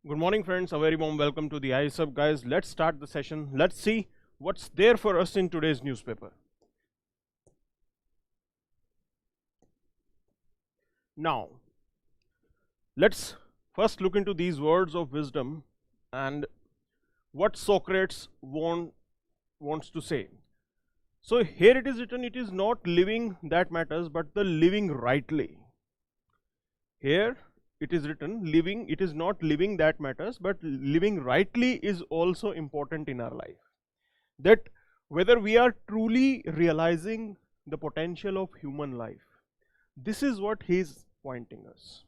Good morning, friends. A very warm welcome to the ISUB, guys. Let's start the session. Let's see what's there for us in today's newspaper. Now, let's first look into these words of wisdom and what Socrates wants to say. So here it is written, it is not living that matters, but the living rightly. Here it is written, living, it is not living that matters, but living rightly is also important in our life. That whether we are truly realizing the potential of human life, this is what he is pointing us.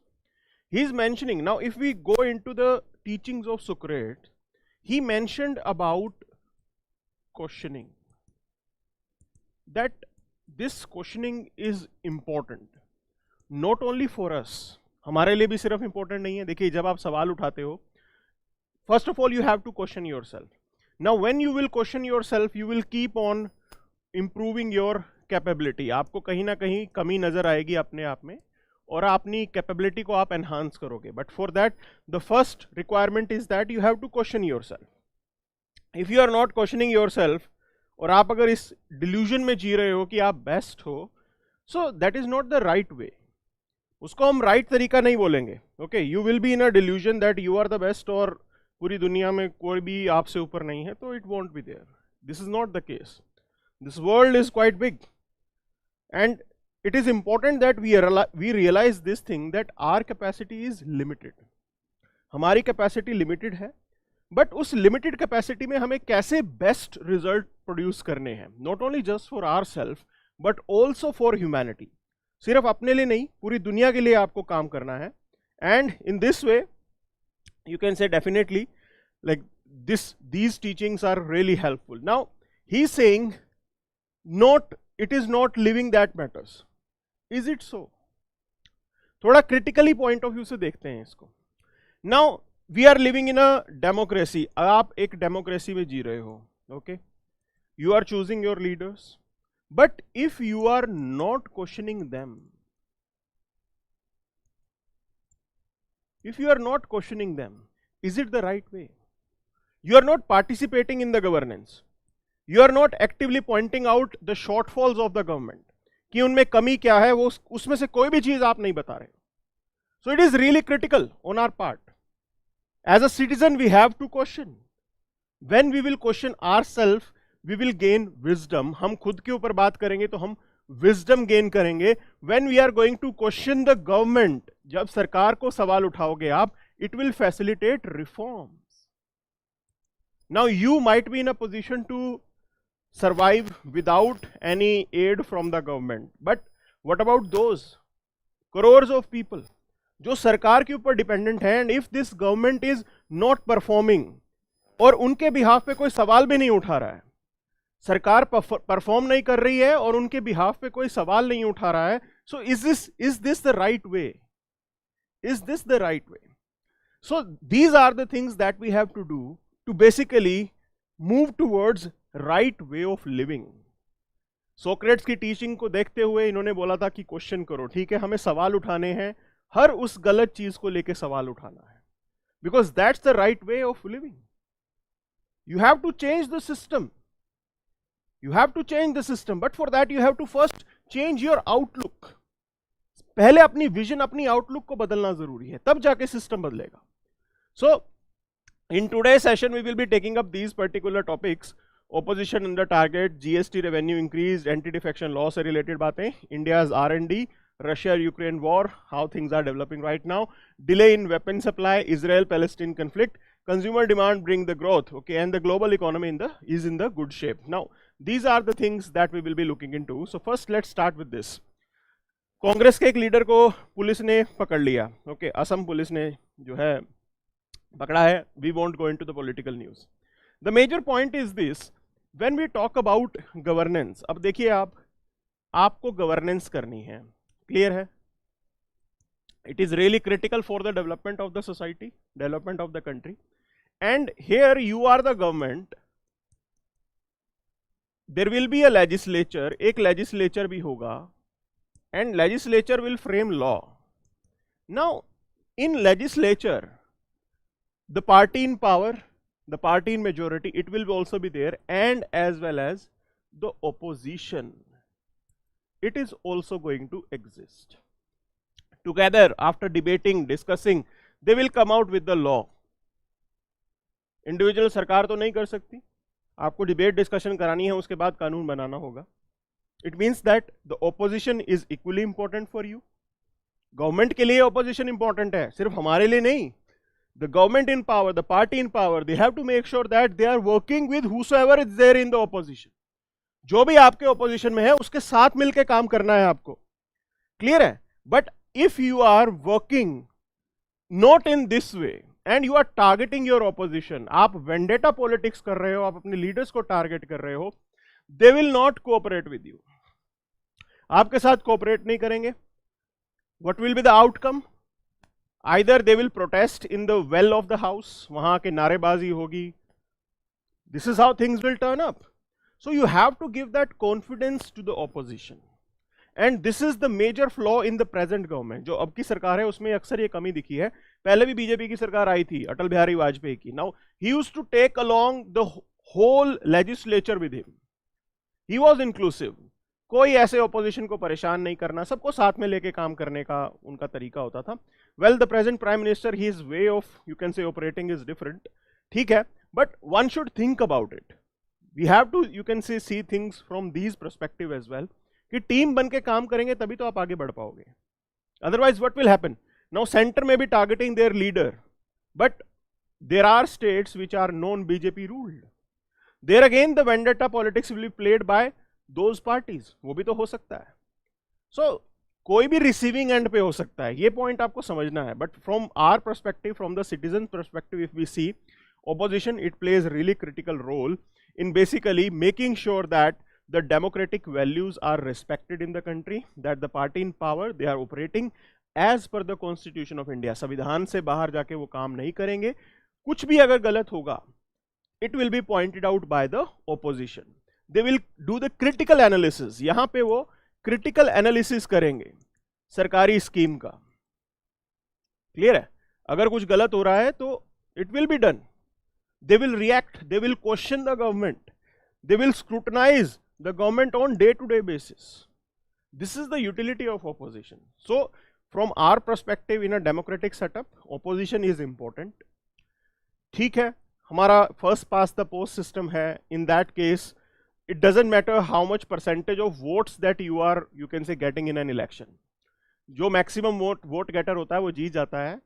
He is mentioning, now if we go into the teachings of Socrates, he mentioned about questioning. That this questioning is important, not only for us, हमारे लिए भी सिर्फ important नहीं है. देखिए, जब आप सवाल उठाते हो, first of all you have to question yourself. Now when you will question yourself, you will keep on improving your capability. आपको कहीं ना कहीं कमी नजर आएगी अपने आप में और अपनी कैपेबिलिटी को आप एनहांस करोगे. But for that the first requirement is that you have to question yourself. If you are not questioning yourself और आप अगर इस डिल्यूजन में जी रहे हो कि आप बेस्ट हो, so that is not the right way. उसको हम राइट तरीका नहीं बोलेंगे. Okay, you will be in a delusion that you are the best और पूरी दुनिया में कोई भी आपसे ऊपर नहीं है, तो it won't be there. This is not the case. This world is quite big and it is important that we realize this thing, that our capacity is limited. हमारी कैपेसिटी लिमिटेड है, बट उस limited capacity में हमें कैसे best result produce करने हैं, not only just for our self but also for humanity. सिर्फ अपने लिए नहीं, पूरी दुनिया के लिए आपको काम करना है. And in this way you can से definitely like these teachings are really helpful. Now he is saying it is not living that matters. Is it so? थोड़ा क्रिटिकली पॉइंट ऑफ व्यू से देखते हैं इसको. Now we are living in a democracy. आप एक democracy में जी रहे हो. Okay, you are choosing your leaders, but if you are not questioning them, if you are not questioning them, is it the right way? You are not participating in the governance. You are not actively pointing out the shortfalls of the government, कि उनमें कमी क्या है, वो उसमें से कोई भी चीज आप नहीं बता रहे. So it is really critical on our part. As a citizen, we have to question. When we will question ourselves, we will gain wisdom. हम खुद के ऊपर बात करेंगे तो हम wisdom gain करेंगे. When we are going to question the government, जब सरकार को सवाल उठाओगे आप, it will facilitate reforms. Now you might be in a position to survive without any aid from the government, but what about those crores of people जो सरकार के ऊपर dependent हैं, and if this government is not performing, और उनके behalf पे कोई सवाल भी नहीं उठा रहा है, सरकार परफॉर्म नहीं कर रही है और उनके बिहाफ पे कोई सवाल नहीं उठा रहा है, so is this the right way? Is this the right way? So these are the things that we have to do to basically move towards right way of living. Socrates की teaching को देखते हुए इन्होंने बोला था कि question करो. ठीक है, हमें सवाल उठाने हैं, हर उस गलत चीज को लेके सवाल उठाना है, because that's the right way of living. You have to change the system. You have to change the system, but for that you have to first change your outlook. पहले अपनी विजन, अपनी आउटलुक को बदलना जरूरी है, तब जाके system बदलेगा. So in today's session we will be taking up these particular topics: opposition under target, GST revenue increased, anti-defection law से related बातें, India's R&D, Russia-Ukraine war, how things are developing right now, delay in weapon supply, Israel-Palestine conflict, consumer demand bring the growth, okay, and the global economy is in the good shape. Now these are the things that we will be looking into. So first let's start with this. Congress के एक leader को police ने पकड़ लिया. Okay, Assam police ने जो है पकड़ा है. We won't go into the political news. The major point is this, when we talk about governance. अब देखिए, आपको गवर्नेंस करनी है, क्लियर है. It is really critical for the development of the society, development of the country, and here you are the government. There will be a legislature, एक legislature भी होगा, and legislature will frame law. Now in legislature the party in power, the party in majority, it will also be there, and as well as the opposition, it is also going to exist. Together, after debating, discussing, they will come out with the law. Individual सरकार तो नहीं कर सकती, आपको debate discussion करानी है, उसके बाद कानून बनाना होगा. It means that the opposition is equally important for you. Government के लिए ऑपोजिशन इंपॉर्टेंट है, सिर्फ हमारे लिए नहीं. The government in power, the party in power, they have to make sure that they are working with whosoever is there in the opposition. जो भी आपके ऑपोजिशन में है उसके साथ मिलकर काम करना है आपको. क्लियर है? But if you are working not in this way and you are targeting your opposition, आप वेंडेटा पॉलिटिक्स कर रहे हो, आप अपने लीडर्स को टारगेट कर रहे हो, they will not cooperate with you. आपके साथ कोऑपरेट नहीं करेंगे. What will be the outcome? Either they will protest in the well of the house, वहां के नारेबाजी होगी. This is how things will turn up. So you have to give that confidence to the opposition, and this is the major flaw in the present government. जो अब की सरकार है उसमें अक्सर ये कमी दिखी है. पहले भी बीजेपी की सरकार आई थी, अटल बिहारी वाजपेयी की. Now he used to take along the whole legislature with him. He was inclusive. कोई ऐसे opposition को परेशान नहीं करना, सबको साथ में लेके काम करने का उनका तरीका होता था. Well, the present prime minister, his way of, you can say, operating is different. ठीक है, but one should think about it. We have to, you can say, see things from these perspective as well. कि team बन के काम करेंगे तभी तो आप आगे बढ़ पाओगे. Otherwise, what will happen? Now, center may be targeting their leader, but there are states which are non-BJP ruled. There again, the vendetta politics will be played by those parties. वो भी तो हो सकता है. So, कोई भी receiving end पे हो सकता है. ये point आपको समझना है. But from our perspective, from the citizen perspective, if we see opposition, it plays really critical role in basically making sure that the democratic values are respected in the country, that the party in power, they are operating as per the Constitution of India. संविधान से बाहर जाके वो काम नहीं करेंगे. कुछ भी अगर गलत होगा, it will be pointed out by the opposition. They will do the critical analysis. यहाँ पे वो critical analysis करेंगे सरकारी स्कीम का. क्लियर है? अगर कुछ गलत हो रहा है तो it will be done. They will react, they will question the government, they will scrutinize the government on day-to-day basis. This is the utility of opposition. So, from our perspective in a democratic setup, opposition is important. ठीक है, हमारा first past the post system है. In that case, it doesn't matter how much percentage of votes that you are, you can say, getting in an election. जो maximum vote getter होता है वो जीत जाता है.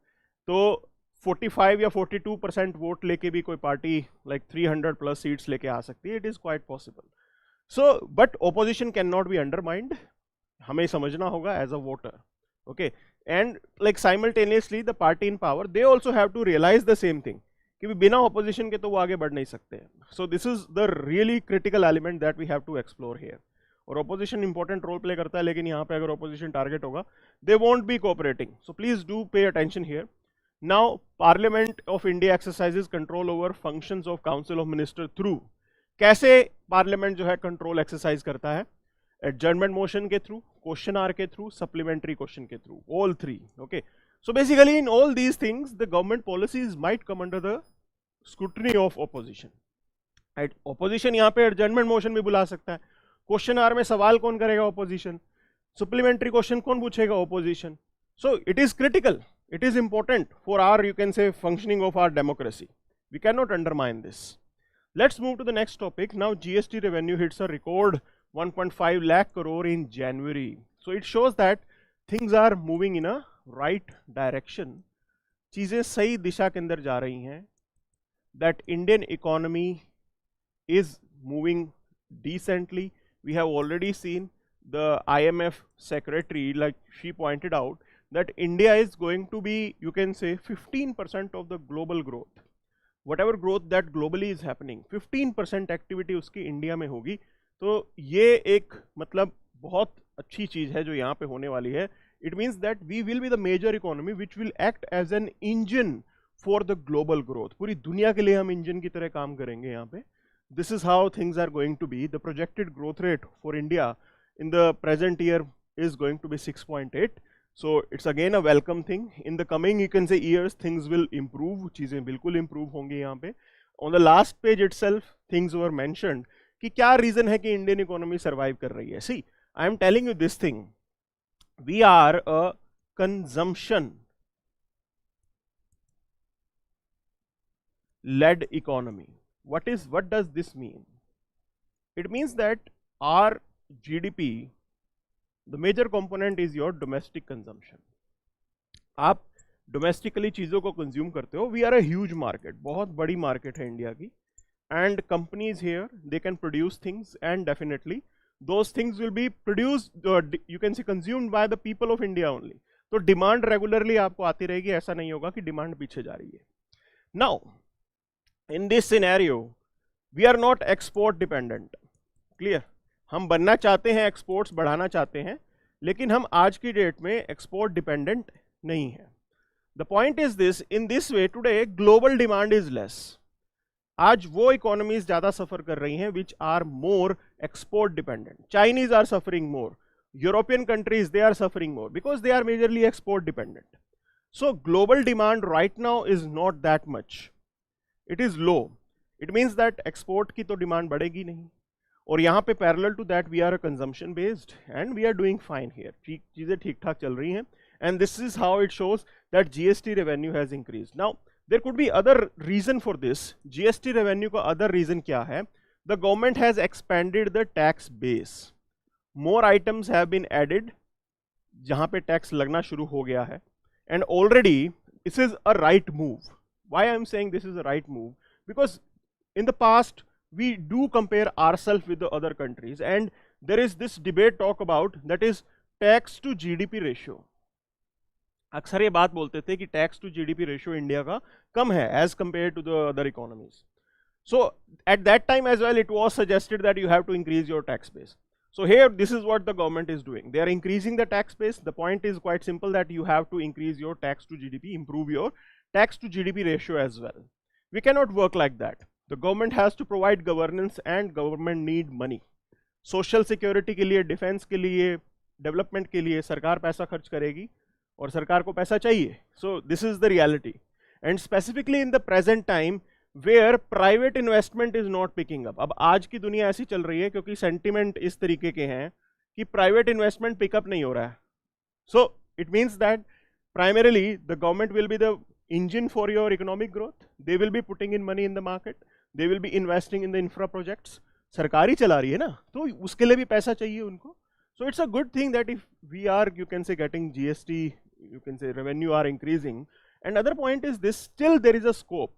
तो 45 या 42% वोट लेके भी कोई पार्टी लाइक 300 प्लस सीट्स लेके आ सकती है. It is quite possible. So but opposition can not be undermined. हमें समझना होगा as a voter. Okay, and like simultaneously the party in power, they also have to realise the same thing कि बिना opposition के तो वो आगे बढ़ नहीं सकते. So this is the really critical element that we have to explore here. और ऑपोजिशन इंपॉर्टेंट रोल प्ले करता है, लेकिन यहाँ पे अगर ऑपोजिशन टारगेट होगा, they won't be cooperating. So please do pay attention here. Now, Parliament of India exercises control over functions of Council of Ministers through. कैसे Parliament जो है control exercise करता है? Adjournment motion के through, question hour के through, supplementary question के through, all three. Okay. So basically, in all these things, the government policies might come under the scrutiny of opposition. Right? Opposition यहाँ पे adjournment motion भी बुला सकता है. Question hour में सवाल कौन करेगा? Opposition. Supplementary question कौन पूछेगा? Opposition. So it is critical. It is important for our, you can say, functioning of our democracy. We cannot undermine this. Let's move to the next topic. Now GST revenue hits a record 1.5 lakh crore in January. So it shows that things are moving in a right direction. चीजें सही दिशा के अंदर जा रही हैं. That Indian economy is moving decently. We have already seen the IMF secretary, like she pointed out, that India is going to be, you can say, 15% of the global growth. Whatever growth that globally is happening, 15% activity उसकी India में होगी. तो ये एक मतलब बहुत अच्छी चीज है जो यहाँ पे होने वाली है. It means that we will be the major economy which will act as an engine for the global growth. पूरी दुनिया के लिए हम इंजन की तरह काम करेंगे यहाँ पे. This is how things are going to be. The projected growth rate for India in the present year is going to be 6.8. So it's again a welcome thing. In the coming, you can say, years, things will improve. चीजें बिल्कुल improve होंगी यहाँ पे. On the last page itself, things were mentioned कि क्या reason है कि Indian economy survive कर रही है. See, I am telling you this thing. We are a consumption-led economy. What does this mean? It means that our GDP, the major component is your domestic consumption. आप domestically चीजों को consume करते हो. We are a huge market, बहुत बड़ी market है India की. And companies here, they can produce things, and definitely those things will be produced, you can say consumed by the people of India only. तो demand regularly आपको आती रहेगी, ऐसा नहीं होगा कि demand पीछे जा रही है. Now, in this scenario, we are not export dependent. Clear? हम बनना चाहते हैं, एक्सपोर्ट्स बढ़ाना चाहते हैं, लेकिन हम आज की डेट में एक्सपोर्ट डिपेंडेंट नहीं है. The point is this, in this way today global demand is less. आज वो इकोनॉमीज ज्यादा सफर कर रही हैं which are more export dependent. Chinese are suffering more, European countries they are suffering more because they are majorly export dependent. So global demand right now is not that much, it is low. It means that export की तो demand बढ़ेगी नहीं, और यहाँ पे parallel to that we are a consumption based and we are doing fine here. चीजें ठीक ठाक चल रही हैं, and this is how it shows that GST revenue has increase. Now there could be other reason for this. GST revenue का other reason क्या है? The government has expanded the tax base. More items have been added जहां पे tax लगना शुरू हो गया है, and already this is a right move. Why I am saying this is a right move? Because in the past we do compare ourselves with the other countries, and there is this debate talk about, that is tax to GDP ratio. अक्सर ये बात बोलते थे कि tax to GDP ratio India का कम है as compare to the other economies. So at that time as well it was suggested that you have to increase your tax base. So here this is what the government is doing. They are increasing the tax base. The point is quite simple, that you have to increase your tax to GDP, improve your tax to GDP ratio as well. We cannot work like that. The government has to provide governance, and government need money. Social security के लिए, defense के लिए, development के लिए सरकार पैसा खर्च करेगी, और सरकार को पैसा चाहिए. So this is the reality. And specifically in the present time, where private investment is not picking up. अब आज की दुनिया ऐसी चल रही है क्योंकि सेंटिमेंट इस तरीके के हैं कि प्राइवेट इन्वेस्टमेंट पिकअप नहीं हो रहा है. So it means that primarily the government will be the engine for your economic growth. They will be putting in money in the market. They will be investing in the infra projects. सरकारी चला रही है ना, तो उसके लिए भी पैसा चाहिए उनको. So it's a good thing that if we are, you can say, getting GST, you can say revenue are increasing. And other point is this, still there is a scope.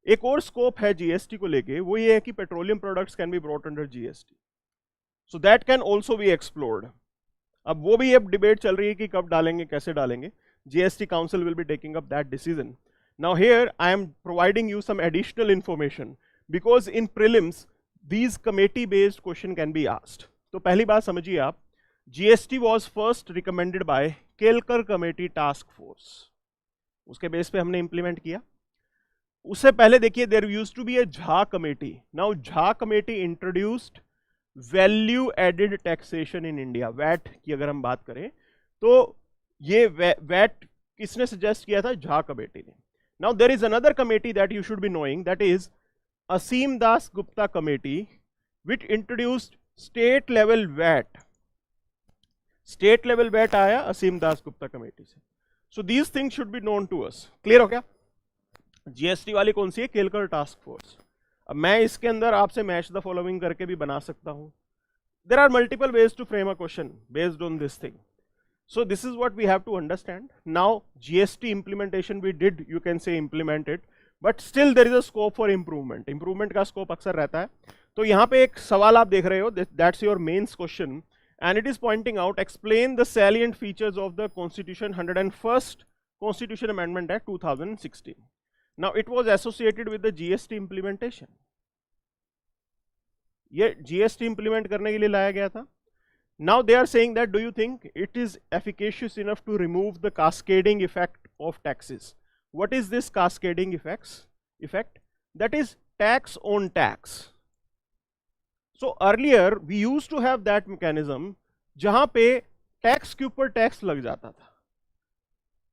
एक और स्कोप है GST को लेके, वो ये है कि petroleum products can be brought under GST. So that can also be explored. अब वो भी अब डिबेट चल रही है कि कब डालेंगे, कैसे डालेंगे. GST council will be taking up that decision. Now here I am providing you some additional information, because in prelims these committee based question can be asked. तो पहली बात समझिए आप, GST was first recommended by Kelkar committee task force. उसके base पे हमने implement किया. उससे पहले देखिए, there used to be a Jha committee. Now Jha committee introduced value added taxation in India. VAT की अगर हम बात करें तो ये वैट किसने सजेस्ट किया था? झा कमेटी ने. Now there is another committee that you should be knowing, that is Asim Das Gupta committee, which introduced state level VAT. State level VAT आया असीम दास गुप्ता कमेटी से. So these things should be known to us. Clear हो गया? GST वाली कौन सी है? Kelkar task force. अब मैं इसके अंदर आपसे मैच द फॉलोइंग करके भी बना सकता हूं. There are multiple ways to frame a question based on this thing. So this is what we have to understand. Now GST implementation we did, you can say implemented, but still there is a scope for improvement. Improvement का scope अक्सर रहता है. तो यहाँ पे एक सवाल आप देख रहे हो, that's your mains question, and it is pointing out, explain the salient features of the constitution 101st constitution amendment act 2016. Now it was associated with the GST implementation. ये GST implement करने के लिए लाया गया था. Now they are saying that, do you think it is efficacious enough to remove the cascading effect of taxes? What is this cascading effect? That is tax on tax. So earlier we used to have that mechanism जहां पे tax के ऊपर tax लग जाता था.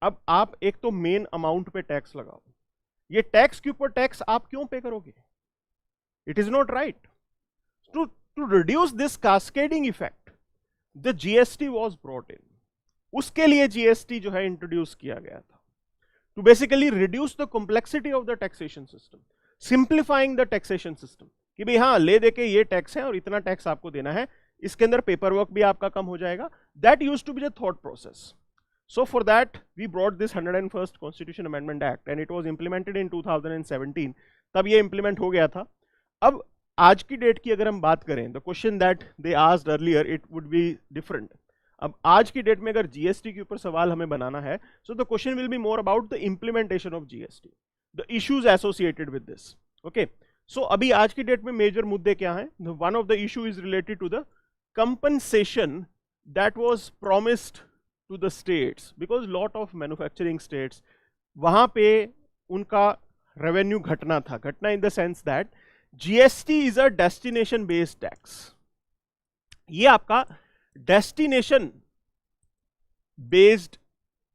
अब आप एक तो मेन अमाउंट पे टैक्स लगाओ, ये टैक्स के ऊपर टैक्स आप क्यों पे करोगे? It is not right. To reduce this cascading effect the GST was brought in. उसके लिए जीएसटी जो है इंट्रोड्यूस किया गया था, to basically reduce the complexity of the taxation system, simplifying the taxation system. कि भाई हाँ, ले दे के ये टैक्स है और इतना टैक्स आपको देना है, इसके अंदर पेपर वर्क भी आपका कम हो जाएगा. That used to be the thought process. So for that we brought this 101st Constitution Amendment Act and it was implemented in 2017. तब ये implement हो गया था. अब आज की डेट की अगर हम बात करें, the question that they asked earlier, it would be different. अब आज की डेट में अगर GST के ऊपर सवाल हमें बनाना है, so the question will be more about the implementation of GST, the issues associated with this. Okay, so अभी आज की डेट में मेजर मुद्दे क्या हैं? One of the issue is related to the compensation that was promised to the states, because lot of manufacturing states, वहां पे उनका रेवेन्यू घटना था. घटना in the sense that GST is a destination based tax. ये आपका destination based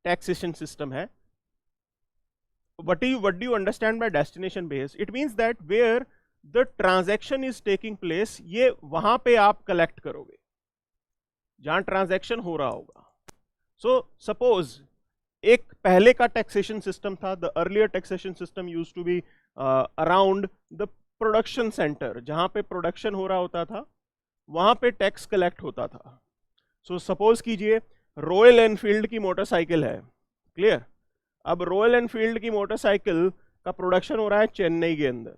taxation system है. what do you understand by destination based? It means that where the transaction is taking place, ये वहां पे आप कलेक्ट करोगे जहां transaction हो रहा होगा. सो सपोज एक पहले का टैक्सेशन सिस्टम था, the earlier taxation system use to be around the production centre, जहां पे प्रोडक्शन हो रहा होता था वहां पे टैक्स कलेक्ट होता था. सो सपोज कीजिए रॉयल एनफील्ड की मोटरसाइकिल है, क्लियर. अब रॉयल एनफील्ड की मोटरसाइकिल का प्रोडक्शन हो रहा है चेन्नई के अंदर,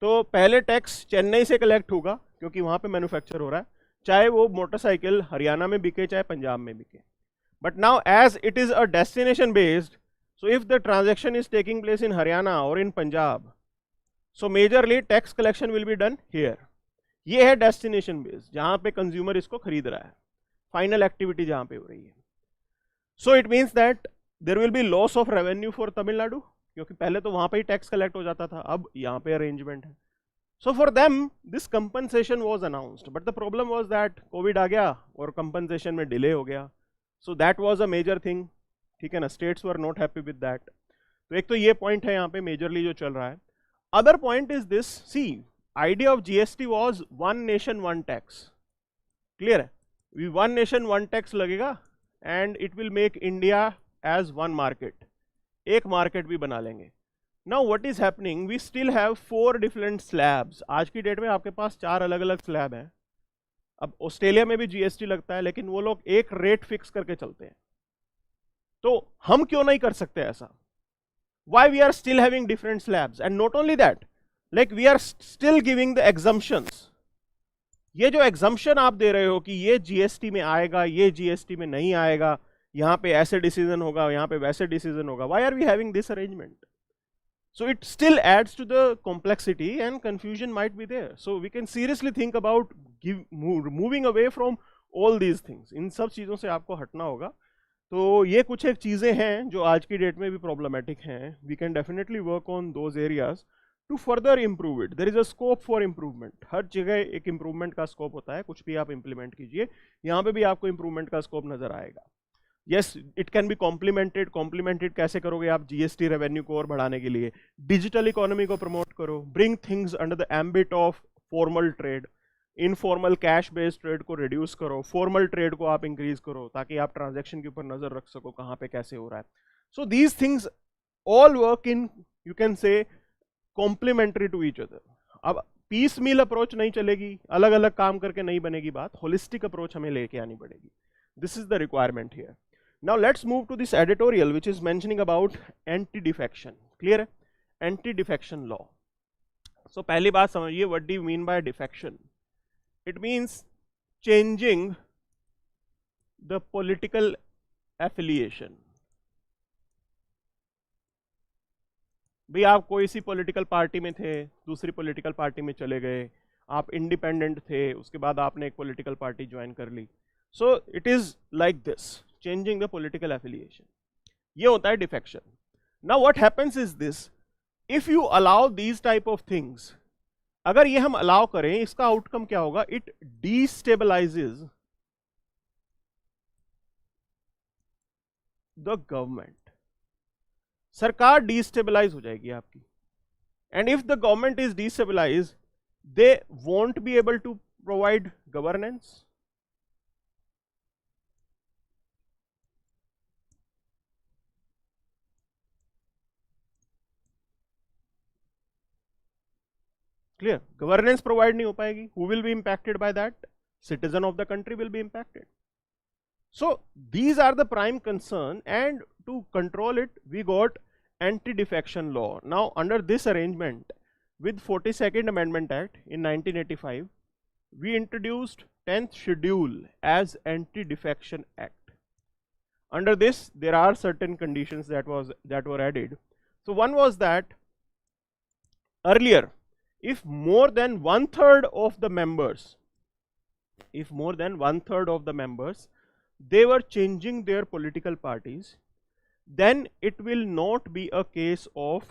तो पहले टैक्स चेन्नई से कलेक्ट होगा क्योंकि वहां पे मैन्युफैक्चर हो रहा है, चाहे वो मोटरसाइकिल हरियाणा में बिके चाहे पंजाब में बिके. But now as it is a destination based, so if the transaction is taking place in Haryana और in Punjab, so majorly tax collection will be done here. ये है डेस्टिनेशन बेस्ड, जहां पे कंज्यूमर इसको खरीद रहा है, फाइनल एक्टिविटी जहां पे हो रही है. So it means that there will be loss of revenue for Tamil Nadu, क्योंकि पहले तो वहां पे ही टैक्स कलेक्ट हो जाता था, अब यहाँ पे अरेंजमेंट है. So for them this compensation was announced, but the problem was that COVID आ गया और compensation में delay हो गया. So that was a major thing, ठीक है ना. States were not happy with that. तो एक तो ये point है यहाँ पे majorly जो चल रहा है. Other point is this, see, idea of GST was one nation one tax, clear है. One nation one tax लगेगा and it will make India as one market, एक market भी बना लेंगे. Now what is happening? We still have 4 different slabs. आज की date में आपके पास 4 अलग अलग स्लैब हैं. अब ऑस्ट्रेलिया में भी जीएसटी लगता है, लेकिन वो लोग एक रेट फिक्स करके चलते हैं. तो हम क्यों नहीं कर सकते ऐसा? Why we are still having different slabs? And not only that, like we are still giving the exemptions. ये जो exemption आप दे रहे हो कि ये जीएसटी में आएगा, ये जीएसटी में नहीं आएगा, यहाँ पे ऐसे डिसीजन होगा, यहाँ पे वैसे डिसीजन होगा. Why are we having this arrangement? So it still adds to the complexity and confusion might be there. So we can seriously think about moving away from all these things. इन सब चीज़ों से आपको हटना होगा. तो ये कुछ एक चीज़ें हैं जो आज की डेट में भी problematic हैं. We can definitely work on those areas to further improve it. There is a scope for improvement. हर जगह एक improvement का scope होता है. कुछ भी आप implement कीजिए, यहाँ पे भी आपको improvement का scope नजर आएगा. Yes, it can be complemented. Complemented कैसे करोगे आप? जीएसटी रेवेन्यू को और बढ़ाने के लिए डिजिटल इकोनॉमी को प्रमोट करो, bring things under the ambit of formal trade, informal cash based trade को रिड्यूस करो, फॉर्मल ट्रेड को आप इंक्रीज करो ताकि आप ट्रांजैक्शन के ऊपर नजर रख सको कहाँ पे कैसे हो रहा है. So these things all work in, you can say, complementary to each other. अब पीस मील अप्रोच नहीं चलेगी, अलग अलग काम करके नहीं बनेगी बात, होलिस्टिक अप्रोच हमें लेके आनी पड़ेगी. This is the requirement here. Now let's move to this editorial which is mentioning about anti-defection. Clear है? Anti-defection law. So पहली बात समझिए, what do you mean by defection? It means changing the political affiliation. भाई आप कोई सी political party में थे, दूसरी पॉलिटिकल पार्टी में चले गए, आप इंडिपेंडेंट थे, उसके बाद आपने एक पॉलिटिकल पार्टी ज्वाइन कर ली. So it is like this. Changing the political affiliation. ये होता है defection. Now what happens is this, if you allow these type of things, अगर ये हम allow करें, इसका आउटकम क्या होगा? It destabilizes द गवर्नमेंट, सरकार डिस्टेबलाइज हो जाएगी आपकी, and if the government is destabilize they won't be able to provide governance. Clear? Governance provide नहीं हो पाएगी. Who will be impacted by that? Citizen of the country will be impacted. So these are the prime concern, and to control it we got Anti-Defection Law. Now under this arrangement, with 42nd Amendment Act in 1985, we introduced 10th schedule as Anti-Defection Act. Under this there are certain conditions that were added. So one was that earlier, if more than 1/3 of the members, they were changing their political parties, then it will not be a case of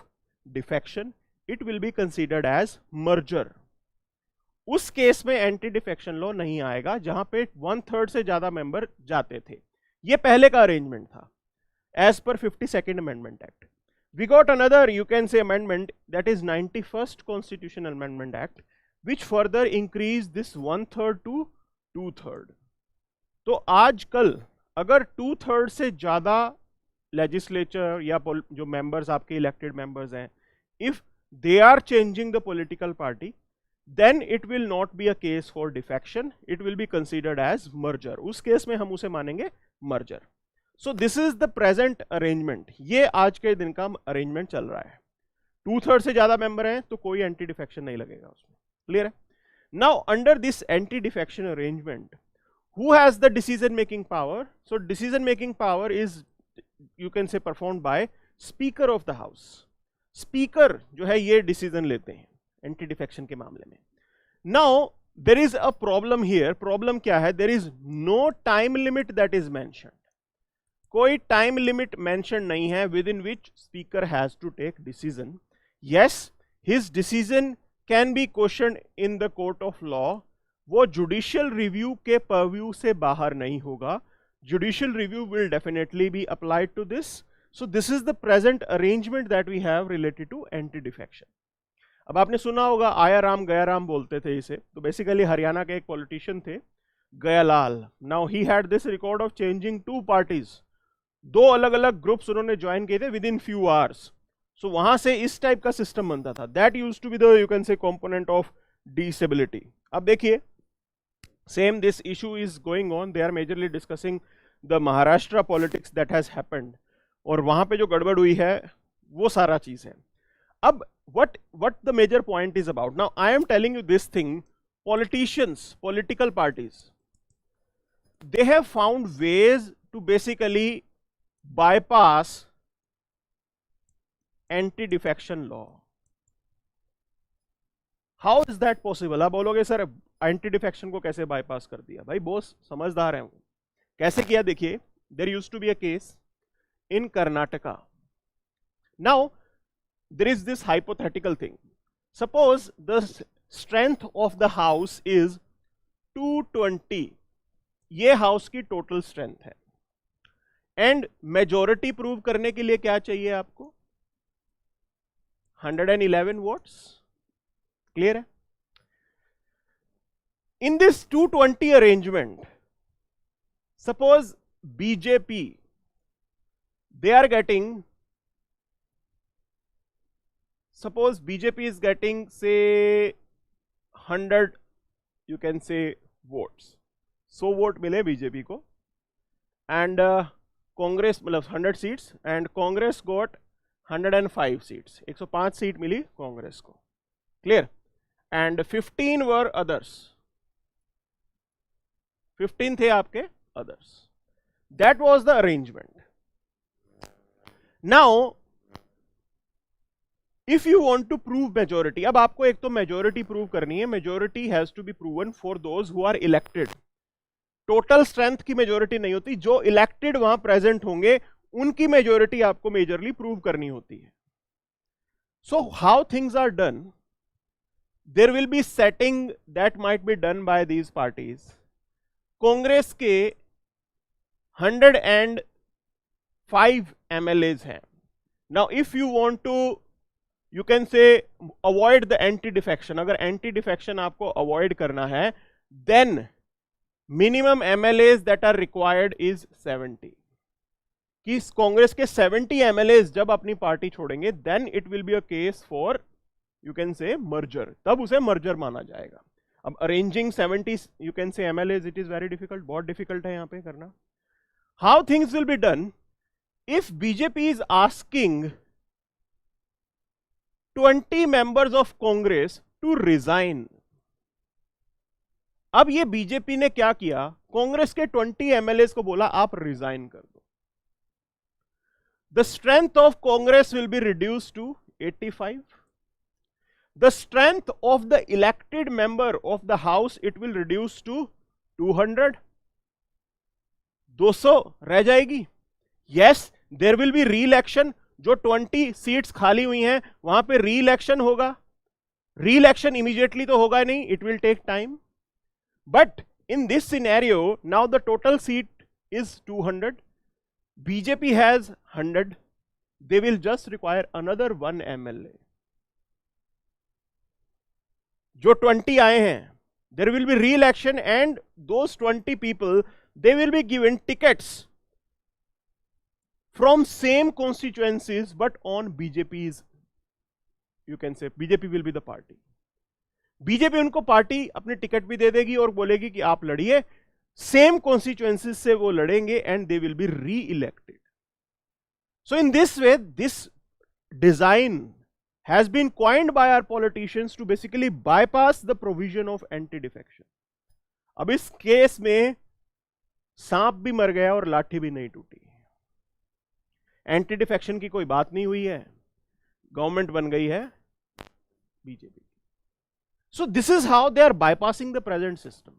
defection, it will be considered as merger. उस केस में anti defection law नहीं आएगा जहां पे 1/3 से ज्यादा member जाते थे. ये पहले का अरेंजमेंट था as per 52nd amendment act. We got another, you can say, amendment, that is 91st constitutional amendment act, which further increase this 1/3 to 2/3. तो आजकल अगर 2/3 से ज्यादा लेजिस्लेचर या जो मेंबर्स आपके इलेक्टेड मेंबर्स हैं, if they are changing the political party, then it will not be a case for defection, it will be considered as merger. उस केस में हम उसे मानेंगे merger. So this is the present arrangement. ये आज के दिन का अरेंजमेंट चल रहा है. 2/3 से ज्यादा मेंबर हैं तो कोई एंटी डिफेक्शन नहीं लगेगा उसमें. क्लियर है? Now under this anti-defection arrangement, who has the decision making power? So decision making power is, you can say, performed by Speaker of the House. Speaker जो है ये decision लेते हैं एंटी डिफेक्शन के मामले में. Now there is a problem here. Problem क्या है? There is no time limit that is mentioned. कोई time limit mentioned नहीं है within which speaker has to take decision. Yes, his decision can be question in the court of law. वो judicial review के purview से बाहर नहीं होगा. Judicial review will definitely be applied to this. So this is the present arrangement that we have related to anti defection. अब आपने सुना होगा आया राम गया राम बोलते थे इसे. तो बेसिकली हरियाणा के एक पॉलिटिशियन थे Gayalal. Now he had this record of changing 2 parties. 2 अलग अलग ग्रुप्स उन्होंने ज्वाइन किए थे within few hours. So वहां से इस टाइप का सिस्टम बनता था. That used to be the, you can say, component of disability. अब देखिए, same this issue is going on. They are majorly discussing the Maharashtra politics that has happened, और वहां पे जो गड़बड़ हुई है वो सारा चीज है. अब what the major point is about? Now I am telling you this thing. Politicians, political parties, they have found ways to basically bypass anti defection law. How is that possible? आप बोलोगे सर एंटी डिफेक्शन को कैसे bypass कर दिया? भाई boss समझदार है वो. कैसे किया? देखिए, there used to be a case in Karnataka. Now there is this hypothetical thing. Suppose the strength of the house is 220. ये हाउस की टोटल स्ट्रेंथ है, एंड मेजोरिटी प्रूव करने के लिए क्या चाहिए आपको? 111 votes. Clear है? In this 220 arrangement, suppose BJP, they are getting, suppose BJP is getting, say, 100, you can say, votes. 100 vote मिले बीजेपी को, एंड कांग्रेस, मतलब 100 seats, and Congress got 105 seats. 105 seat मिली कांग्रेस को. क्लियर? And 15 were others. 15 थे आपके others. That was the arrangement. Now if you want to prove majority, अब आपको एक तो मेजोरिटी प्रूव करनी है. Majority has to be proven for those who are elected. Total strength की मेजोरिटी नहीं होती. जो इलेक्टेड वहां प्रेजेंट होंगे उनकी मेजोरिटी आपको मेजरली प्रूव करनी होती है. So how things are done? There will be setting that might be done by these parties. Congress के 5 MLAs हैं. Now if you want to, you can say, avoid the anti defection, अगर anti defection आपको avoid करना है, then minimum MLAs that are required is 70. कि कांग्रेस के 70 MLAs जब अपनी पार्टी छोड़ेंगे, then it will be a case for, you can say, merger. तब उसे merger माना जाएगा. अब arranging 70 you can say MLAs, it is very difficult, बहुत difficult है यहाँ पे करना. How things will be done? If BJP is asking 20 members of Congress to resign. अब ये बीजेपी ने क्या किया, कांग्रेस के 20 MLAs को बोला आप रिजाइन कर दो. The strength of Congress will be reduced to 85. The strength of the elected member of the House, it will reduce to 200. 200 रह जाएगी. Yes, there will be re-election. जो 20 सीट्स खाली हुई हैं वहां पे री-इलेक्शन होगा. री-इलेक्शन इमीडिएटली तो होगा नहीं, it will take time. But in this scenario, now the total seat is 200. BJP has 100. They will just require another 1 MLA. जो 20 आए हैं, there will be re-election and those 20 people, they will be given tickets from same constituencies but on BJP's, you can say, BJP will be the party. BJP उनको party अपने ticket भी दे देगी और बोलेगी कि आप लड़िए, सेम कॉन्स्टिट्यूएंसीज से वो लड़ेंगे and they will be re elected. So in this way this design has been coined by our politicians to basically bypass the provision of anti defection. अब इस केस में सांप भी मर गया और लाठी भी नहीं टूटी. एंटी डिफेक्शन की कोई बात नहीं हुई है, गवर्नमेंट बन गई है BJP. So this is how they are bypassing the present system.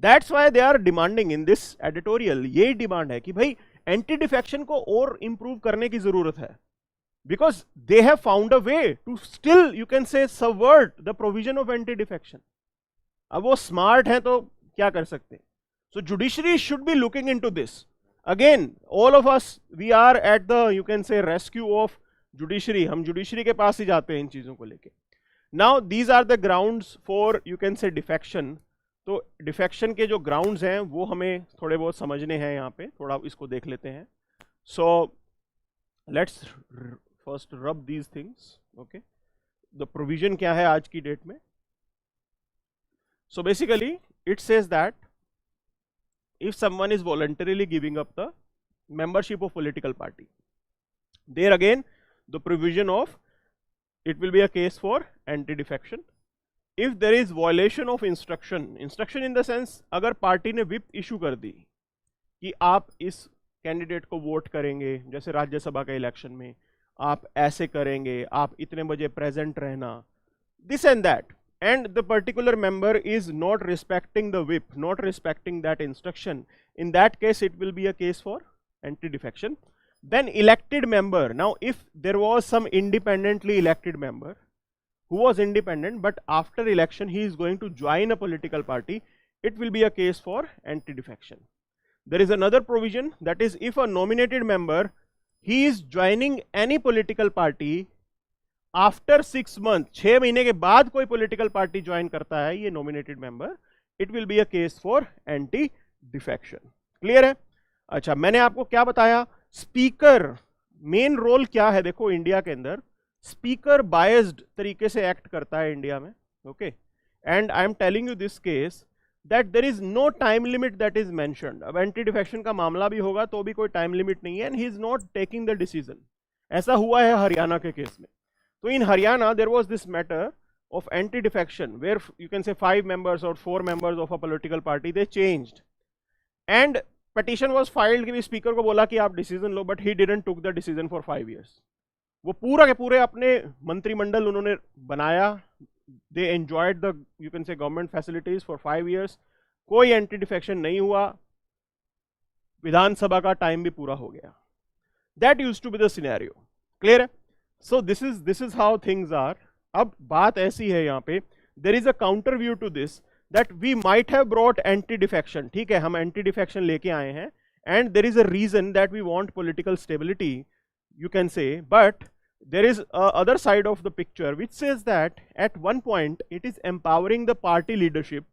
That's why they are demanding in this editorial, यही डिमांड है कि भाई एंटी डिफेक्शन को और इंप्रूव करने की जरूरत है, because they have found a way to still, you can say, subvert the provision of anti defection. अब वो स्मार्ट हैं तो क्या कर सकते हैं. So judiciary should be looking into this. Again, all of us, we are at the, you can say, rescue of judiciary. हम judiciary के पास ही जाते हैं इन चीजों को लेके. Now these are the grounds for, you can say, defection. तो defection के जो ग्राउंड्स हैं वो हमें थोड़े बहुत समझने हैं, यहाँ पे थोड़ा इसको देख लेते हैं. सो लेट्स फर्स्ट रब these things. Okay, the provision क्या है आज की डेट में. So basically it says that if someone is voluntarily giving up the membership of political party, there again the provision of, it will be a case for anti defection. If there is violation of instruction, instruction in the sense, अगर party ने whip issue कर दी कि आप इस candidate को vote करेंगे, जैसे राज्यसभा के इलेक्शन में आप ऐसे करेंगे, आप इतने बजे प्रेजेंट रहना, this and that, and the particular member is not respecting the whip, not respecting that instruction, in that case it will be a case for anti defection. Then elected member, now if there was some independently elected member who was independent but after election he is going to join a political party, it will be a case for anti defection. There is another provision, that is if a nominated member, he is joining any political party after 6 months, 6 महीने के बाद कोई political party join करता है ये nominated member, it will be a case for anti defection. Clear है. अच्छा, मैंने आपको क्या बताया, स्पीकर मेन रोल क्या है. देखो इंडिया के अंदर स्पीकर बायस्ड तरीके से एक्ट करता है इंडिया में. Okay, and I am telling you this case that there is no time limit that is mentioned. अब एंटी डिफेक्शन का मामला भी होगा तो भी कोई टाइम लिमिट नहीं है, and he is not taking the decision. ऐसा हुआ है हरियाणा के केस में. So in Haryana there was this matter of anti-defection where you can say 5 members or 4 members of a political party they changed, and petition was filed कि speaker को बोला कि आप decision low, but he didn't took the decision for 5 years. वो पूरा के पूरे अपने मंत्रिमंडल उन्होंने बनाया, they enjoyed the, you can say, government facilities for 5 years, कोई anti-defection नहीं हुआ, विधानसभा का टाइम भी पूरा हो गया. That used to be the scenario. Clear है. So this is how things are. अब बात ऐसी है यहाँ पे, there is a counter view to this that we might have brought anti defection. ठीक है, हम anti defection लेके आए हैं and there is a reason that we want political stability, you can say, but there is a other side of the picture which says that at one point it is empowering the party leadership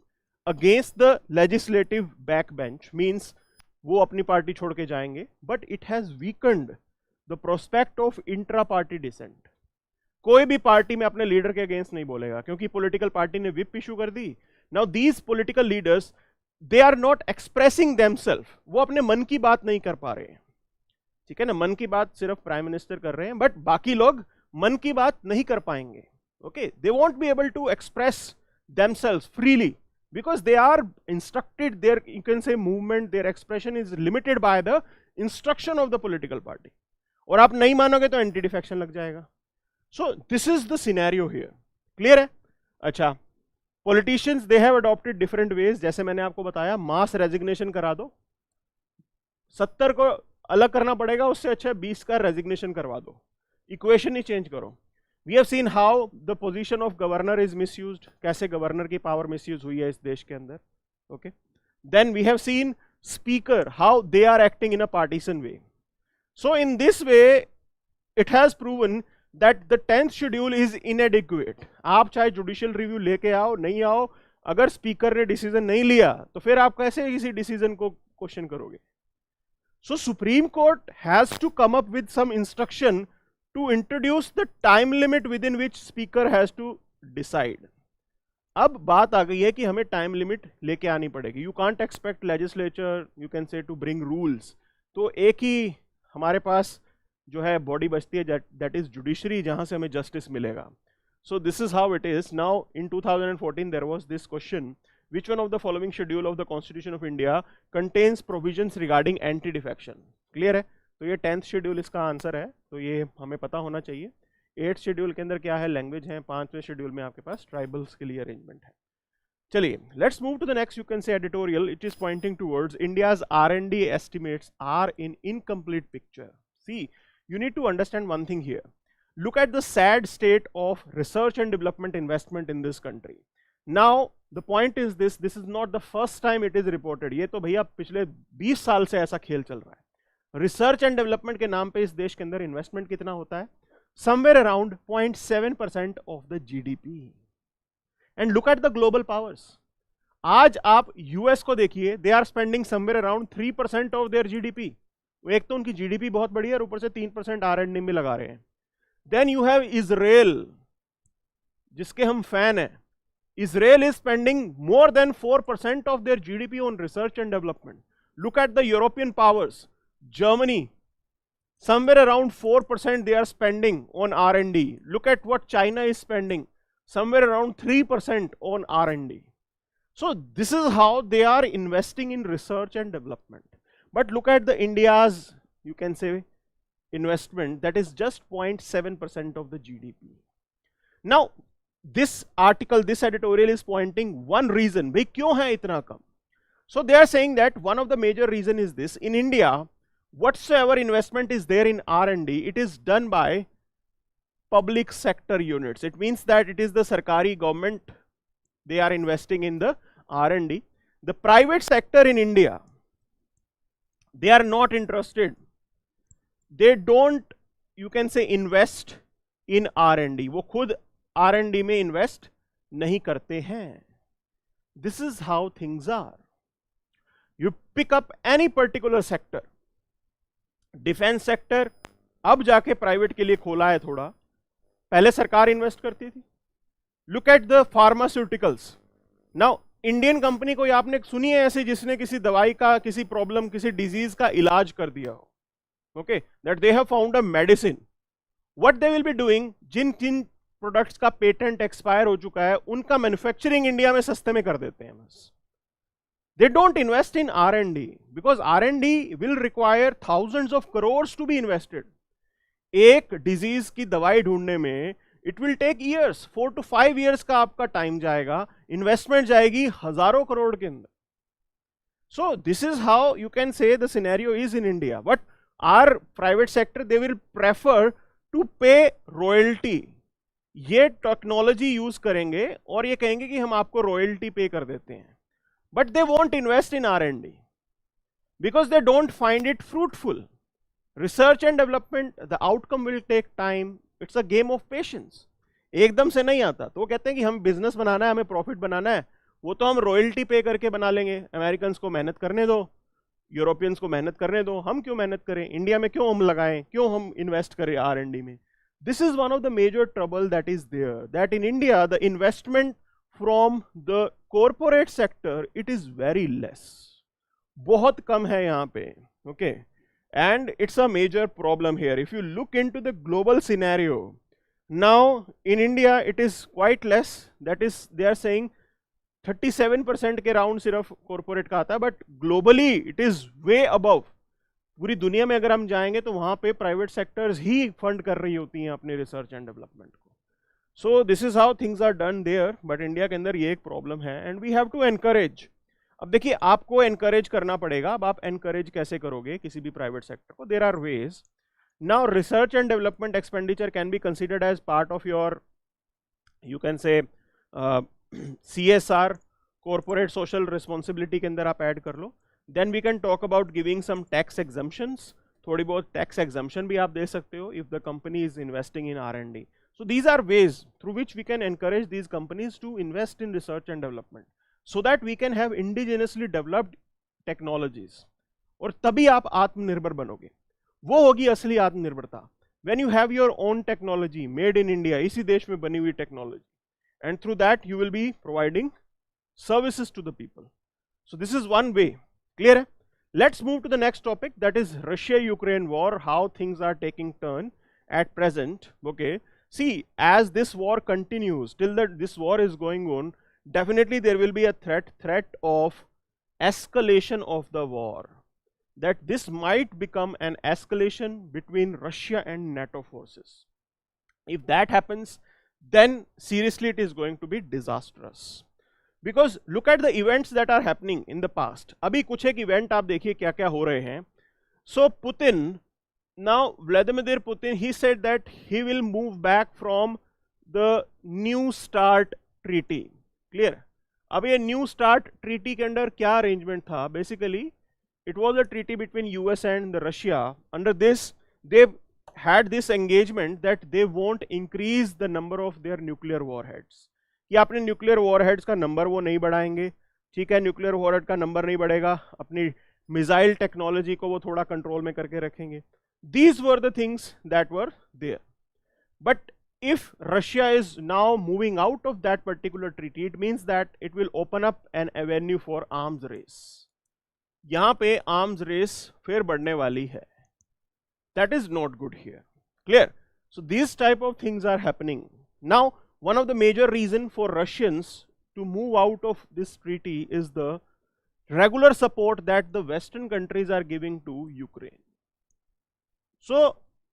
against the legislative backbench, means वो अपनी party छोड़ के जाएंगे, but it has weakened the prospect of intra party dissent. कोई भी party में अपने leader के अगेंस्ट नहीं बोलेगा क्योंकि पॉलिटिकल पार्टी ने विप इशू कर दी. Now these political leaders they are not expressing themselves, वो अपने मन की बात नहीं कर पा रहे हैं, ठीक है ना. मन की बात सिर्फ प्राइम मिनिस्टर कर रहे हैं, बट बाकी लोग मन की बात नहीं कर पाएंगे. Okay, they won't be able to express themselves freely because they are instructed, their, you can say, movement, their expression is limited by the instruction of the political party. और आप नहीं मानोगे तो एंटी डिफेक्शन लग जाएगा. So this is the scenario here. Clear है? अच्छा, politicians they have adopted different ways. जैसे मैंने आपको बताया, mass resignation करा दो, 70 को अलग करना पड़ेगा, उससे अच्छा 20 का रेजिग्नेशन करवा दो, इक्वेशन ही चेंज करो. We have seen how the position of governor is misused, कैसे गवर्नर की पावर मिसयूज हुई है इस देश के अंदर. Okay, then we have seen speaker, how they are acting in a partisan way. So in this way it has proven that the 10th schedule is inadequate. आप चाहे जुडिशियल रिव्यू लेके आओ नहीं आओ, अगर स्पीकर ने डिसीजन नहीं लिया तो फिर आप कैसे इसी डिसीजन को क्वेश्चन करोगे. So Supreme Court has to come up with some instruction to introduce the time limit within which speaker has to decide. अब बात आ गई है कि हमें टाइम लिमिट लेके आनी पड़ेगी. You can't expect legislature, you can say, to bring rules. तो एक ही हमारे पास जो है बॉडी बचती है, दैट इज जुडिशरी, जहां से हमें जस्टिस मिलेगा. So this is how it is. Now in 2014 there was this question, which one of the following schedule of the Constitution of India contains provisions regarding anti defection. Clear है? तो ये 10th schedule इसका answer है, तो ये हमें पता होना चाहिए. 8th शेड्यूल के अंदर क्या है, लैंग्वेज है. 5वें शेड्यूल में आपके पास ट्राइबल्स के लिए अरेंजमेंट है. चलिए, let's move to the next, you can say editorial. It is pointing towards India's R&D estimates are in incomplete picture. See, you need to understand one thing here. Look at the sad state of research and development investment in this country. Now the point is this is not the first time it is reported. ये तो भैया पिछले 20 साल से ऐसा खेल चल रहा है. रिसर्च एंड डेवलपमेंट के नाम पे इस देश के अंदर इन्वेस्टमेंट कितना होता है, somewhere around 0.7% of the GDP. And look at the global powers. आज आप यूएस को देखिए, they are spending somewhere around 3% of their GDP. एक तो उनकी जीडीपी बहुत बड़ी है और ऊपर से 3% R&D में लगा रहे हैं. देन यू हैव इजराइल, जिसके हम फैन हैं. Israel is spending more than 4% of their GDP on research and development. Look at the European powers. Germany, somewhere around 4% they are spending on R&D. Look at what China is spending, somewhere around 3% on R&D. So this is how they are investing in research and development. But look at the India's, you can say, investment, that is just 0.7% of the GDP. Now, this article, this editorial is pointing one reason, bhai kyun hai itna kam. So they are saying that one of the major reason is this: in India, whatsoever investment is there in R&D, it is done by public sector units. It means that it is the sarkari government, they are investing in the R&D. The private sector in India, they are not interested. They don't, you can say, invest in R&D. वो खुद R&D में invest नहीं करते हैं. This is how things are. You pick up any particular sector. Defence sector अब जाके private के लिए खोला है थोड़ा, पहले सरकार इन्वेस्ट करती थी. Look at the pharmaceuticals. Now Indian company कोई आपने सुनी है ऐसे जिसने किसी दवाई का, किसी प्रॉब्लम, किसी डिजीज का इलाज कर दिया हो? Okay, that they have found a medicine. What they will be doing, जिन जिन प्रोडक्ट्स का पेटेंट एक्सपायर हो चुका है उनका मैन्युफैक्चरिंग इंडिया में सस्ते में कर देते हैं बस. They don't invest in R&D because R&D will require thousands of crores to be invested. एक डिजीज की दवाई ढूंढने में it will take years, 4 to 5 years का आपका टाइम जाएगा, इन्वेस्टमेंट जाएगी हजारों करोड़ के अंदर. So this is how you can say the scenario is in India. But our private sector, they will prefer to pay royalty. ये टेक्नोलॉजी यूज करेंगे और ये कहेंगे कि हम आपको रॉयल्टी पे कर देते हैं, but they want invest in R&D. because they don't find it fruitful. Research and development, the outcome will take time. It's a game of patience. एकदम से नहीं आता. तो वो कहते हैं कि हम बिजनेस बनाना है, हमें प्रॉफिट बनाना है, वो तो हम रॉयल्टी पे करके बना लेंगे. अमेरिकन को मेहनत करने दो, यूरोपियंस को मेहनत करने दो, हम क्यों मेहनत करें, इंडिया में क्यों हम लगाएं, क्यों हम इन्वेस्ट करें R&D में. This is one of the major trouble that is there, that in India the investment from the corporate sector, it is very less. बहुत कम है यहाँ पे. Okay, and it's a major problem here. If you look into the global scenario, now in India it is quite less. That is, they are saying 37% के round सिर्फ corporate का आता है, but globally it is way above. पूरी दुनिया में अगर हम जाएंगे तो वहां पे प्राइवेट सेक्टर्स ही फंड कर रही होती हैं अपने रिसर्च एंड डेवलपमेंट को. So this is how things are done there, but India के अंदर ये एक प्रॉब्लम है and we have to encourage. अब देखिए, आपको एनकरेज करना पड़ेगा. अब आप एनकरेज कैसे करोगे किसी भी प्राइवेट सेक्टर को? There are ways. Now research and development expenditure can be considered as part of your, you can say CSR, corporate social responsibility के अंदर आप ऐड कर लो. Then we can talk about giving some tax exemptions. थोड़ी बहुत tax exemption भी आप दे सकते हो if the company is investing in R&D. So these are ways through which we can encourage these companies to invest in research and development so that we can have indigenously developed technologies. और तभी आप आत्मनिर्भर बनोगे. वो होगी असली आत्मनिर्भरता. When you have your own technology made in India, इसी देश में बनी हुई technology, and through that you will be providing services to the people. So this is one way. Clear hai? Let's move to the next topic, that is Russia-Ukraine war, how things are taking turn at present. Okay, see, as this war continues, till that this war is going on, definitely there will be a threat of escalation of the war. That this might become an escalation between Russia and NATO forces. If that happens, then seriously it is going to be disastrous. Because look at the events that are happening in the past. अभी कुछ एक event आप देखिए क्या क्या हो रहे हैं. So Putin, now Vladimir Putin, he said that he will move back from the New START treaty. Clear? अब ये New START treaty के अंदर क्या arrangement था? Basically, it was a treaty between US and Russia. Under this, they had this engagement that they won't increase the number of their nuclear warheads. कि अपने nuclear warheads का number वो नहीं बढ़ाएंगे. ठीक है, न्यूक्लियर वॉरहेड का नंबर नहीं बढ़ेगा, अपनी मिसाइल टेक्नोलॉजी को वो थोड़ा कंट्रोल में करके रखेंगे. These were the things that were there. But if Russia is now moving out of that particular treaty, it means that it will open up an avenue for arms race. यहां पे arms race फिर बढ़ने वाली है. That is not good here. Clear? So this type of things are happening now. One of the major reasons for Russians to move out of this treaty is the regular support that the Western countries are giving to Ukraine. So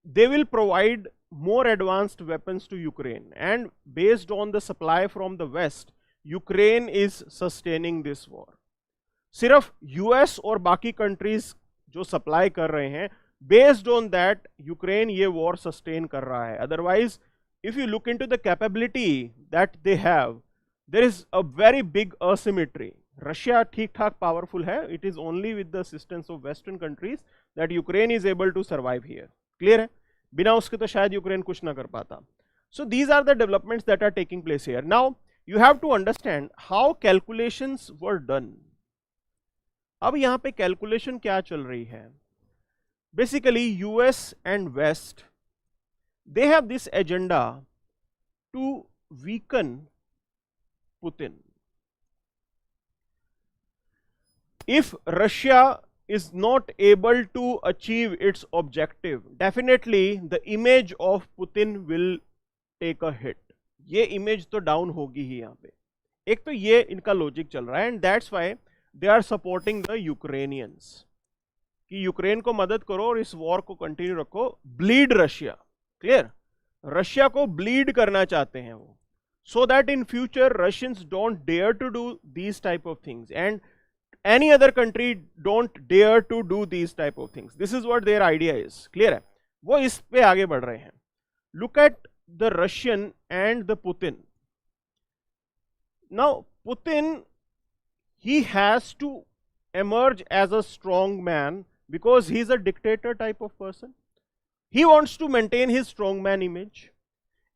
they will provide more advanced weapons to Ukraine, and based on the supply from the West, Ukraine is sustaining this war. सिर्फ US और बाकी countries जो supply कर रहे हैं, based on that Ukraine ये war sustain कर रहा है. Otherwise, if you look into the capability that they have, there is a very big asymmetry. Russia ठीक ठाक powerful है. It is only with the assistance of Western countries that Ukraine is able to survive here. Clear है? बिना उसके तो शायद Ukraine कुछ ना कर पाता. So these are the developments that are taking place here. Now you have to understand how calculations were done. अब यहाँ पे calculation क्या चल रही है? Basically US and West, they have this agenda to weaken Putin. If Russia is not able to achieve its objective, definitely the image of Putin will take a hit. ये image तो down होगी ही यहाँ पे. एक तो ये इनका logic चल रहा है, and that's why they are supporting the Ukrainians कि यूक्रेन को मदद करो और इस वॉर को कंटिन्यू रखो. Bleed Russia. क्लियर? रशिया को ब्लीड करना चाहते हैं वो, so that in future Russians don't dare to do these type of things and any other country don't dare to do these type of things. This is what their idea is. Clear है? वो इस पे आगे बढ़ रहे हैं. Look at the Russian and the Putin. Now Putin, he has to emerge as a strong man because he is a dictator type of person. He wants to maintain his strongman image,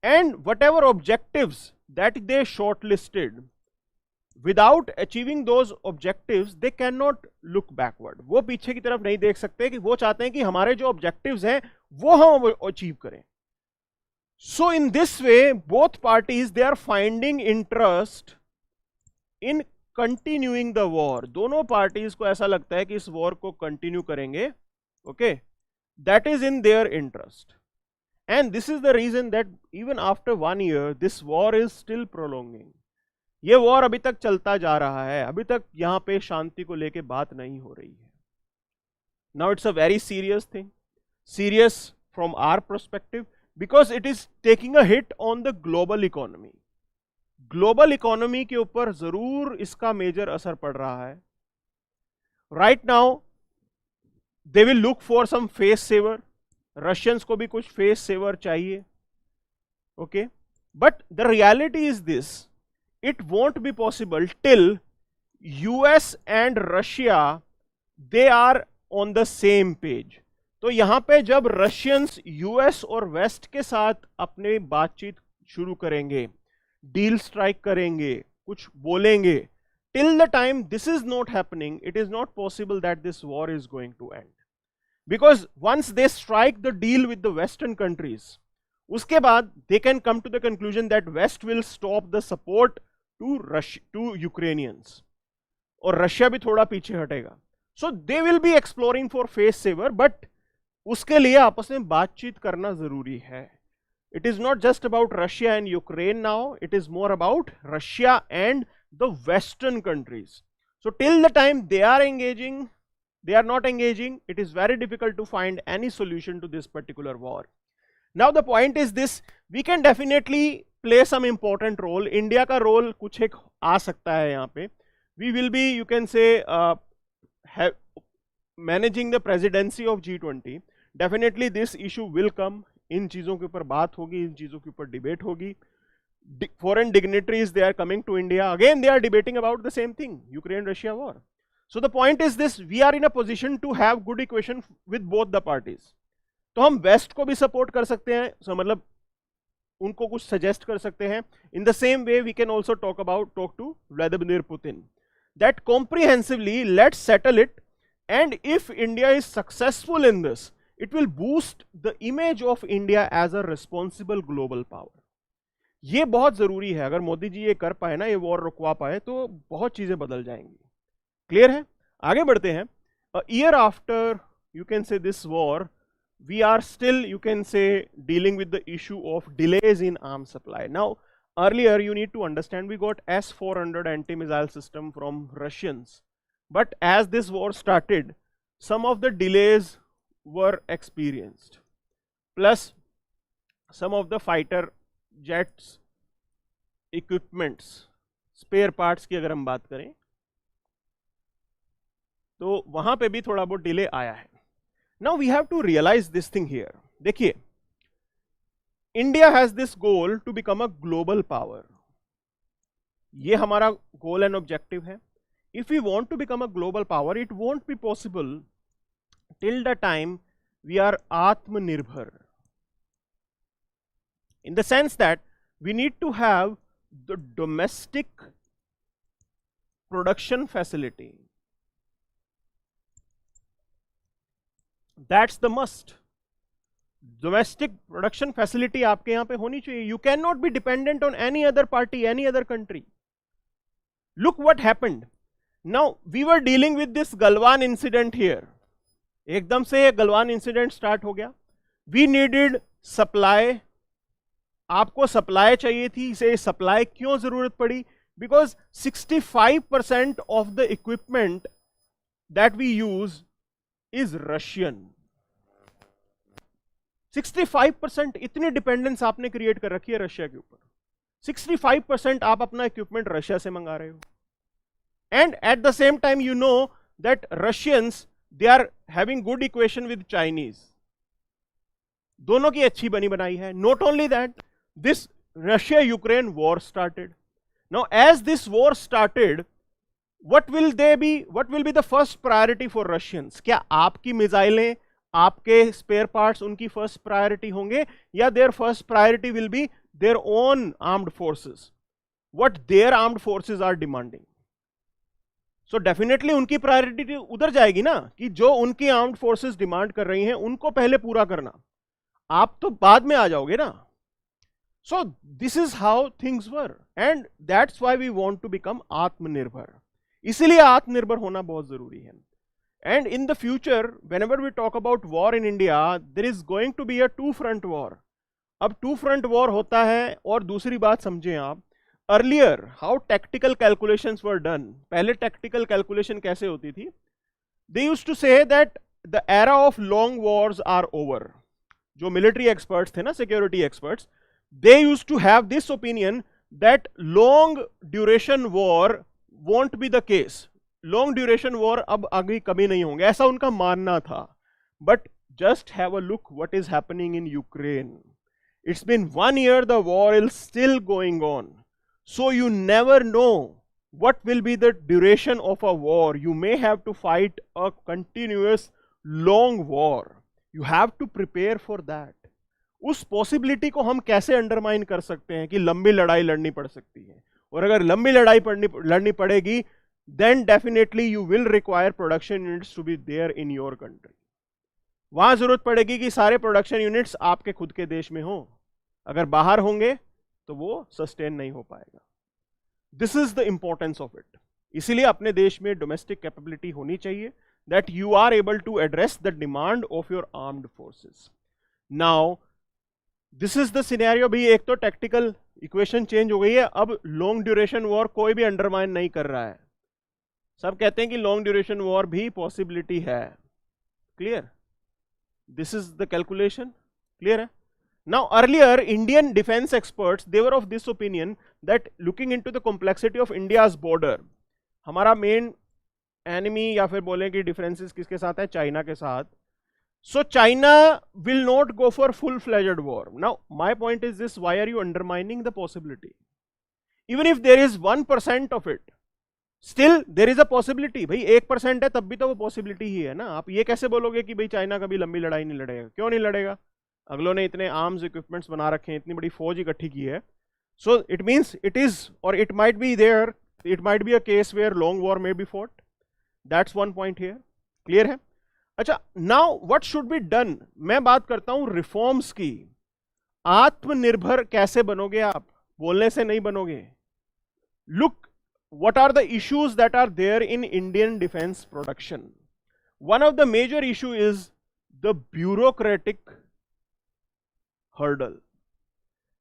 and whatever objectives that they shortlisted, without achieving those objectives they cannot look backward. वो पीछे की तरफ नहीं देख सकते, कि वो चाहते हैं कि हमारे जो objectives हैं वो हम achieve करें. So in this way both parties they are finding interest in continuing the war. दोनों parties को ऐसा लगता है कि इस war को continue करेंगे. Okay, that is in their interest, and this is the reason that even after 1 year this war is still prolonging. ये वॉर अभी तक चलता जा रहा है, अभी तक यहां पे शांति को लेके बात नहीं हो रही है. Now it's a very serious thing, serious from our perspective, because it is taking a hit on the global economy. Global economy के ऊपर जरूर इसका मेजर असर पड़ रहा है. Right now they will look for some face saver. Russians को भी कुछ फेस सेवर चाहिए. Okay, but the reality is this, it won't be possible till US and Russia they are on the same page. तो यहां पे जब Russians US और waste के साथ अपने बातचीत शुरू करेंगे, डील स्ट्राइक करेंगे, कुछ बोलेंगे, till the time this is not happening, it is not possible that this war is going to end. Because once they strike the deal with the western countries, उसके बाद they can come to the conclusion that West will stop the support to Ukrainians, और Russia भी थोड़ा पीछे हटेगा. So they will be exploring for face saver, but उसके लिए आपस में बातचीत करना जरूरी है. It is not just about Russia and Ukraine now, it is more about Russia and the Western countries. So till the time they are engaging, they are not engaging, it is very difficult to find any solution to this particular war. Now the point is this, we can definitely play some important role. India का role कुछ एक आ सकता है यहाँ पे. We will be, you can say, managing the presidency of G20. Definitely this issue will come. इन चीज़ों के ऊपर बात होगी, इन चीज़ों के ऊपर डिबेट होगी. Foreign dignitaries, they are coming to India. Again, they are debating about the same thing, Ukraine-Russia war. So the point is this, we are in a position to have good equation with both the parties. तो हम waste को भी support कर सकते हैं, so मतलब उनको कुछ सजेस्ट कर सकते हैं. In the same way we can also talk to Vladimir Putin that comprehensively let's settle it, and if India is successful in this, it will boost the image of India as a responsible global power. ये बहुत जरूरी है. अगर मोदी जी ये कर पाए ना, ये वॉर रुकवा पाए, तो बहुत चीजें बदल जाएंगी. क्लियर है? आगे बढ़ते हैं. A year after you can से this war, we are still, you can say, dealing with the issue of delays in arms supply. Now earlier you need to understand, we got S-400 anti-missile system from Russians, but as this war started, some of the delays were experienced, plus some of the fighter jets equipments, spare parts की अगर हम बात करें तो वहां पे भी थोड़ा बहुत डिले आया है. Now we have to realize this thing here. देखिए, India has this goal to become a global power. ये हमारा goal and objective है. If we want to become a global power, it won't be possible till the time we are Atmanirbhar. In the sense that we need to have the domestic production facility. That's the must. Domestic production facility आपके यहाँ पे होनी चाहिए. You cannot be dependent on any other party, any other country. Look what happened. Now we were dealing with this Galwan incident here. एकदम से Galwan incident start हो गया. We needed supply. आपको सप्लाई चाहिए थी. इसे सप्लाई क्यों जरूरत पड़ी? Because 65% of the equipment that we use is Russian. 65%. इतनी डिपेंडेंस आपने क्रिएट कर रखी है रशिया के ऊपर. 65% आप अपना इक्विपमेंट रशिया से मंगा रहे हो. And at the same time you know that Russians they are having good equation with Chinese. दोनों की अच्छी बनी बनाई है. Not only that, this Russia Ukraine war started. Now as this war started, what will be the first priority for Russians? क्या आपकी मिसाइलें, आपके स्पेयर पार्ट्स उनकी फर्स्ट प्रायोरिटी होंगे, या their first priority will be their own armed forces, what their armed forces are demanding? So definitely उनकी priority उधर जाएगी ना, कि जो उनकी आर्म्ड फोर्सेस डिमांड कर रही हैं उनको पहले पूरा करना, आप तो बाद में आ जाओगे ना. So this is how things were, and that's why we want to become आत्मनिर्भर. इसीलिए आत्मनिर्भर होना बहुत जरूरी है. And in the future, whenever we talk about war in India, there is going to be a two-front war. अब two-front war होता है. और दूसरी बात समझें आप, earlier how tactical calculations were done. पहले tactical calculation कैसे होती थी? They used to say that the era of long wars are over. जो military experts थे ना, security experts, they used to have this opinion that long duration war won't be the case. Long duration war अब आगे कभी नहीं होंगे, ऐसा उनका मानना था. But just have a look what is happening in Ukraine. It's been 1 year, the war is still going on. So you never know what will be the duration of a war. You may have to fight a continuous long war. You have to prepare for that. उस possibility को हम कैसे undermine कर सकते हैं कि लंबी लड़ाई लड़नी पड़ सकती है, और अगर लंबी लड़ाई लड़नी पड़ेगी, then definitely you will require production units to be there in your country. वहां जरूरत पड़ेगी कि सारे प्रोडक्शन यूनिट्स आपके खुद के देश में हो. अगर बाहर होंगे तो वो सस्टेन नहीं हो पाएगा. This is the importance of it. इसीलिए अपने देश में डोमेस्टिक कैपेबिलिटी होनी चाहिए, that you are able to address the demand of your armed forces. Now this is the scenario. भी एक तो टैक्टिकल इक्वेशन चेंज हो गई है. अब लॉन्ग ड्यूरेशन वॉर कोई भी अंडरमाइन नहीं कर रहा है. सब कहते हैं कि लॉन्ग ड्यूरेशन वॉर भी पॉसिबिलिटी है. Clear? This is the calculation. Clear है? Now earlier Indian defense experts, they were of this opinion that looking into the complexity of India's border, हमारा main enemy या फिर बोलें कि differences किसके साथ है? चाइना के साथ. So China will not go for full-fledged war. Now my point is this: why are you undermining the possibility? Even if there is 1% of it, still there is a possibility. भाई 1% है तब भी तो वो possibility ही है ना. आप ये कैसे बोलोगे कि भाई चाइना कभी लंबी लड़ाई नहीं लड़ेगा? क्यों नहीं लड़ेगा? अगलों ने इतने आर्म्स इक्विपमेंट्स बना रखे हैं, इतनी बड़ी फौज इकट्ठी की है. So it means it is, और it might be there, it might be a case where long war may be fought. That's one point here. Clear है? अच्छा, now what should be done. मैं बात करता हूं रिफॉर्म्स की. आत्मनिर्भर कैसे बनोगे आप? बोलने से नहीं बनोगे. Look what are the issues that are there in Indian defence production. One of the major issue is the bureaucratic hurdle.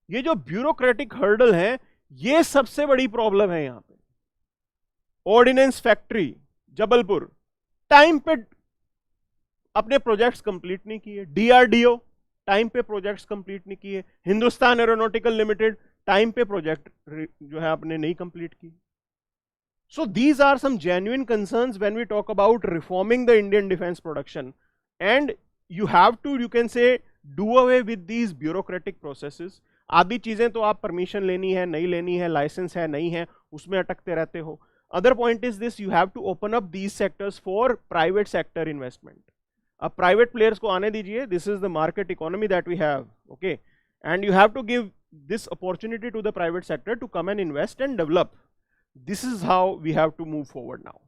ये जो ब्यूरोक्रेटिक हर्डल है, ये सबसे बड़ी प्रॉब्लम है यहां पे. ऑर्डिनेंस फैक्ट्री जबलपुर टाइम पे अपने प्रोजेक्ट्स कंप्लीट नहीं किए. डीआरडीओ टाइम पे प्रोजेक्ट्स कंप्लीट नहीं किए. हिंदुस्तान एरोनॉटिकल लिमिटेड टाइम पे प्रोजेक्ट जो है आपने नहीं कंप्लीट की. So these are some genuine concerns when we talk about reforming the Indian defence production. And you have to, you can say, do away with these bureaucratic processes. आदि चीजें तो आप परमिशन लेनी है, नहीं लेनी है, लाइसेंस है, नहीं है, उसमें अटकते रहते हो. Other point is this: you have to open up these sectors for private sector investment. अब प्राइवेट प्लेयर्स को आने दीजिए. This is the market economy that we have. Okay, and you have to give this opportunity to the private sector to come and invest and develop. This is how we have to move forward. Now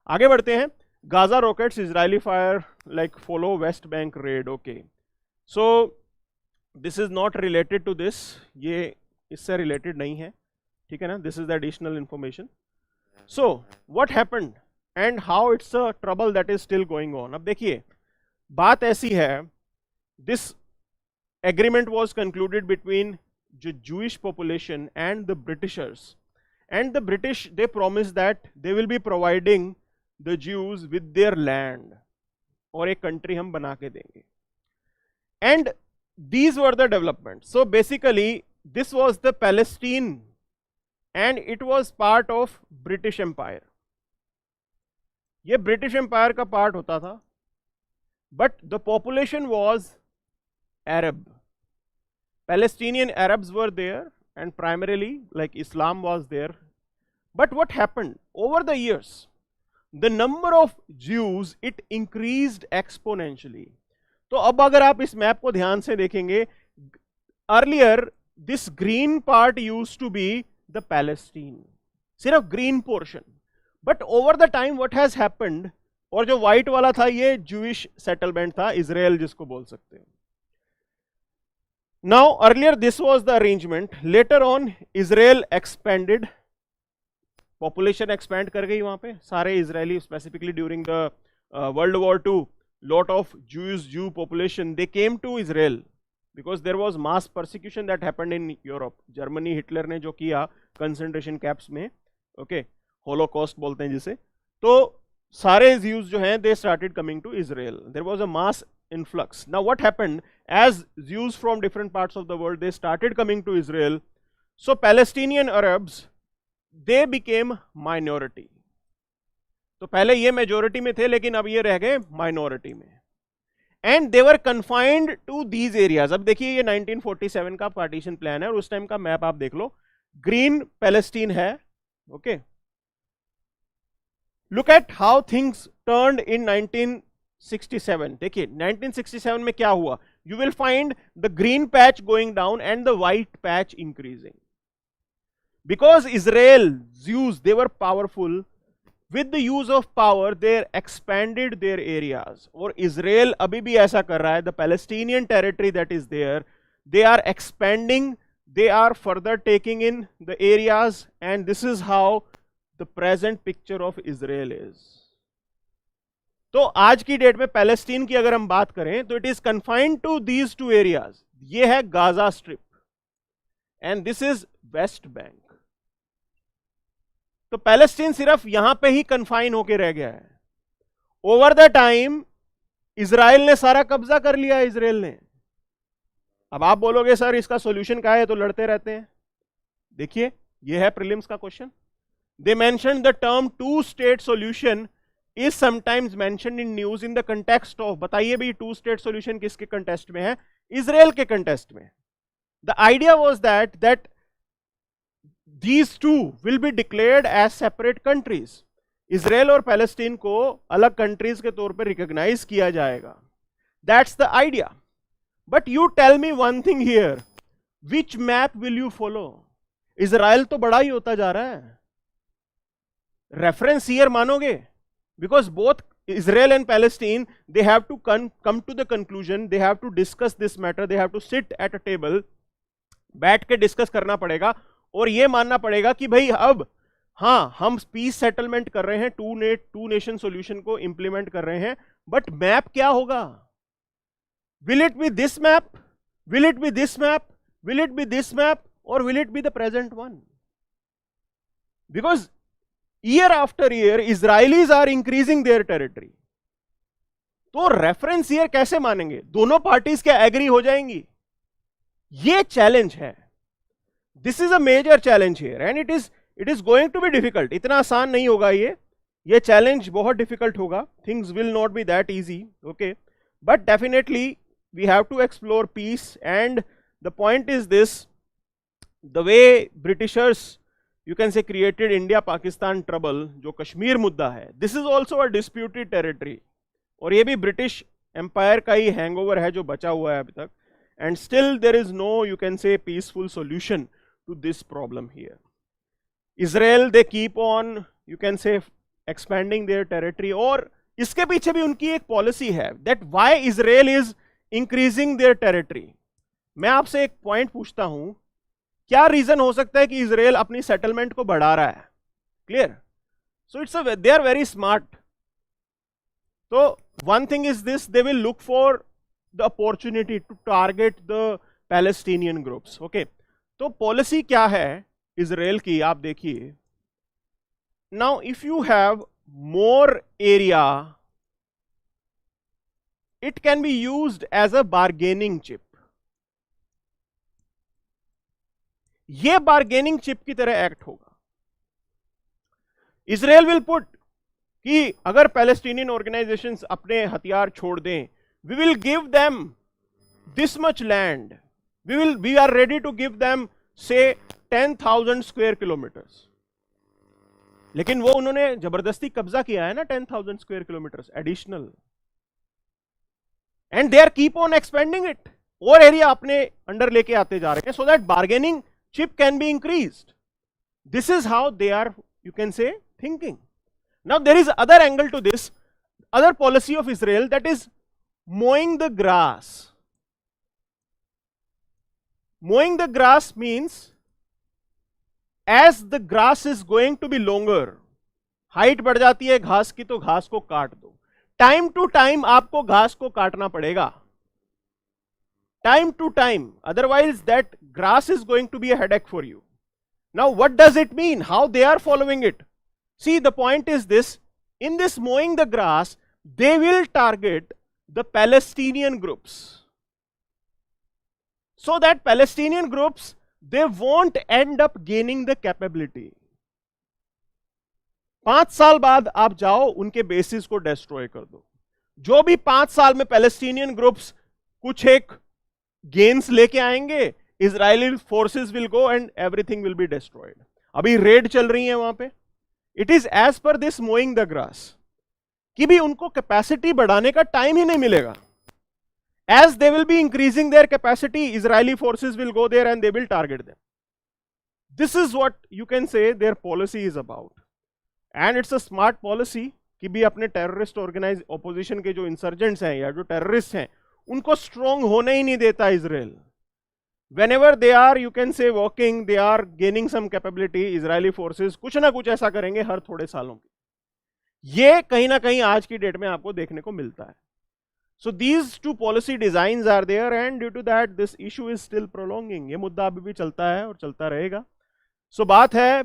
आगे बढ़ते हैं. Gaza rockets, Israeli fire like follow West Bank raid. Okay, so this is not related to this. ये इससे related नहीं है, ठीक है ना? This is the additional information. So what happened and how it's a trouble that is still going on. अब देखिए, बात ऐसी है. This agreement was concluded between the Jewish population and the Britishers, and the British, they promised that they will be providing the Jews with their land, और एक country हम बना के देंगे. And these were the developments. So basically this was the Palestine, and it was part of British Empire. ये British Empire का part होता था, but the population was Arab. Palestinian Arabs were there, and primarily like Islam was there. But what happened over the years? The number of Jews, it increased exponentially. तो अब अगर आप इस map को ध्यान से देखेंगे, earlier this green part used to be the Palestine, सिर्फ green portion. But over the time what has happened, और जो white वाला था ये Jewish settlement था, Israel जिसको बोल सकते हैं. Now earlier this was the arrangement. Later on Israel expanded. Population expand कर गई वहां पे, सारे Israeli specifically during the world war two, lot of Jew population they came to Israel because there was mass persecution that happened in Europe. Germany, Hitler ने जो किया concentration camps में, okay, Holocaust बोलते हैं जिसे, तो सारे ज्यूज जो हैं they started coming to Israel. There was a mass influx. Now what happened, as Jews from different parts of the world they started coming to Israel, so Palestinian Arabs they became minority. तो पहले ये majority में थे लेकिन अब ये रह गए माइनॉरिटी में. And they were confined to these areas. अब देखिए ये 1947 का पार्टीशन प्लान है और उस टाइम का मैप आप देख लो. ग्रीन पैलेस्टीन है, okay. Look at how things turned in 1967. देखिए 1967 में क्या हुआ. You will find the green patch going down and the white patch increasing. Because Israel, Jews, they were powerful. With the use of power, they expanded their areas. और Israel अभी भी ऐसा कर रहा है. The Palestinian territory that is there, they are expanding. They are further taking in the areas, and this is how the present picture of Israel is. तो आज की डेट में पैलेस्टीन की अगर हम बात करें तो it is confined to these two areas. ये है Gaza strip and this is West Bank. तो पैलेस्टीन सिर्फ यहां पे ही कन्फाइन होके रह गया है. ओवर द टाइम इजराइल ने सारा कब्जा कर लिया है. इजराइल ने. अब आप बोलोगे सर इसका सॉल्यूशन क्या है, तो लड़ते रहते हैं. देखिए ये है प्रीलिम्स का question. They mention the term two state solution is sometimes mentioned in news in the context of. बताइए भाई टू स्टेट सॉल्यूशन किसके कंटेस्ट में है? इजराइल के कंटेस्ट में. The idea was that these two will be declared as separate countries. Israel और Palestine को अलग कंट्रीज के तौर पर रिकॉग्नाइज किया जाएगा. That's the idea. But you tell me one thing here. Which map will you follow? Israel तो बड़ा ही होता जा रहा है. रेफरेंस ईयर मानोगे? Because both Israel and Palestine, they have to come to the conclusion, they have to discuss this matter, they have to sit at a table, बैठ के discuss करना पड़ेगा और ये मानना पड़ेगा कि भाई अब हाँ हम पीस सेटलमेंट कर रहे हैं, टू नेशन सॉल्यूशन को इंप्लीमेंट कर रहे हैं, बट मैप क्या होगा? Will it be this map, will it be this map, will it be this map, और will it be the present one? Because year after year Israelis are increasing their territory. तो reference year कैसे मानेंगे? दोनों parties क्या agree हो जाएंगी? ये challenge है. This is a major challenge here and it is going to be difficult. इतना आसान नहीं होगा ये चैलेंज बहुत डिफिकल्ट होगा. Things will not be that easy, okay, but definitely we have to explore peace. And the point is this, the way Britishers you can say created India Pakistan trouble, जो कश्मीर मुद्दा है, this is also a disputed territory. और ये भी British empire का ही hangover है जो बचा हुआ है अभी तक. And still there is no you can say peaceful solution to this problem here. Israel, they keep on, you can say, expanding their territory. और इसके पीछे भी उनकी एक पॉलिसी है, that why Israel is increasing their territory. मैं आपसे एक पॉइंट पूछता हूं, क्या रीजन हो सकता है कि इजराइल अपनी सेटलमेंट को बढ़ा रहा है? Clear? So it's they are very smart. तो one thing is this, they will look for the opportunity to target the Palestinian groups. Okay, तो पॉलिसी क्या है इजराइल की, आप देखिए. Now if you have more area, it can be used as a bargaining chip. ये bargaining chip की तरह act होगा. इजराइल विल पुट कि अगर पैलेस्टीनियन ऑर्गेनाइजेशंस अपने हथियार छोड़ दें, we will give them this much land, we are ready to give them say 10,000 square kilometers. लेकिन वो उन्होंने जबरदस्ती कब्जा किया है ना 10,000 square kilometre additional, and they are keep on expanding it, और एरिया अपने अंडर लेके आते जा रहे हैं, so that bargaining chip can be increased. This is how they are, you can say, thinking. Now there is other angle to this, other policy of Israel, that is mowing the grass. Mowing the grass means as the grass is going to be longer, height बढ़ जाती है घास की तो घास को काट दो. टाइम टू टाइम आपको घास को काटना पड़ेगा, time to time, otherwise that grass is going to be a headache for you. Now what does it mean? How they are following it? See, the point is this, in this mowing the grass, they will target the Palestinian groups, so that Palestinian groups, they won't end up gaining the capability. 5 साल बाद आप जाओ उनके basis को destroy कर दो. जो भी 5 साल में पैलेस्टीनियन ग्रुप्स कुछ एक गेन्स लेके आएंगे, Israeli forces will go and everything will be destroyed. अभी रेड चल रही है वहां पे. It is as per this mowing the grass कि भी उनको कैपेसिटी बढ़ाने का टाइम ही नहीं मिलेगा. As they will be increasing their capacity, Israeli forces will go there and they will target them. This is what you can say their policy is about, and it's a smart policy कि भी अपने terrorist organise opposition के जो insurgents हैं या जो terrorist हैं उनको स्ट्रॉन्ग होने ही नहीं देता Israel. Whenever they are, you can say, walking, they are gaining some capability. Israeli forces कुछ ना कुछ ऐसा करेंगे हर थोड़े सालों में. ये कहीं ना कहीं आज की डेट में आपको देखने को मिलता है. So these two policy designs are there, and due to that this issue is still prolonging. ये मुद्दा अभी भी चलता है और चलता रहेगा. So बात है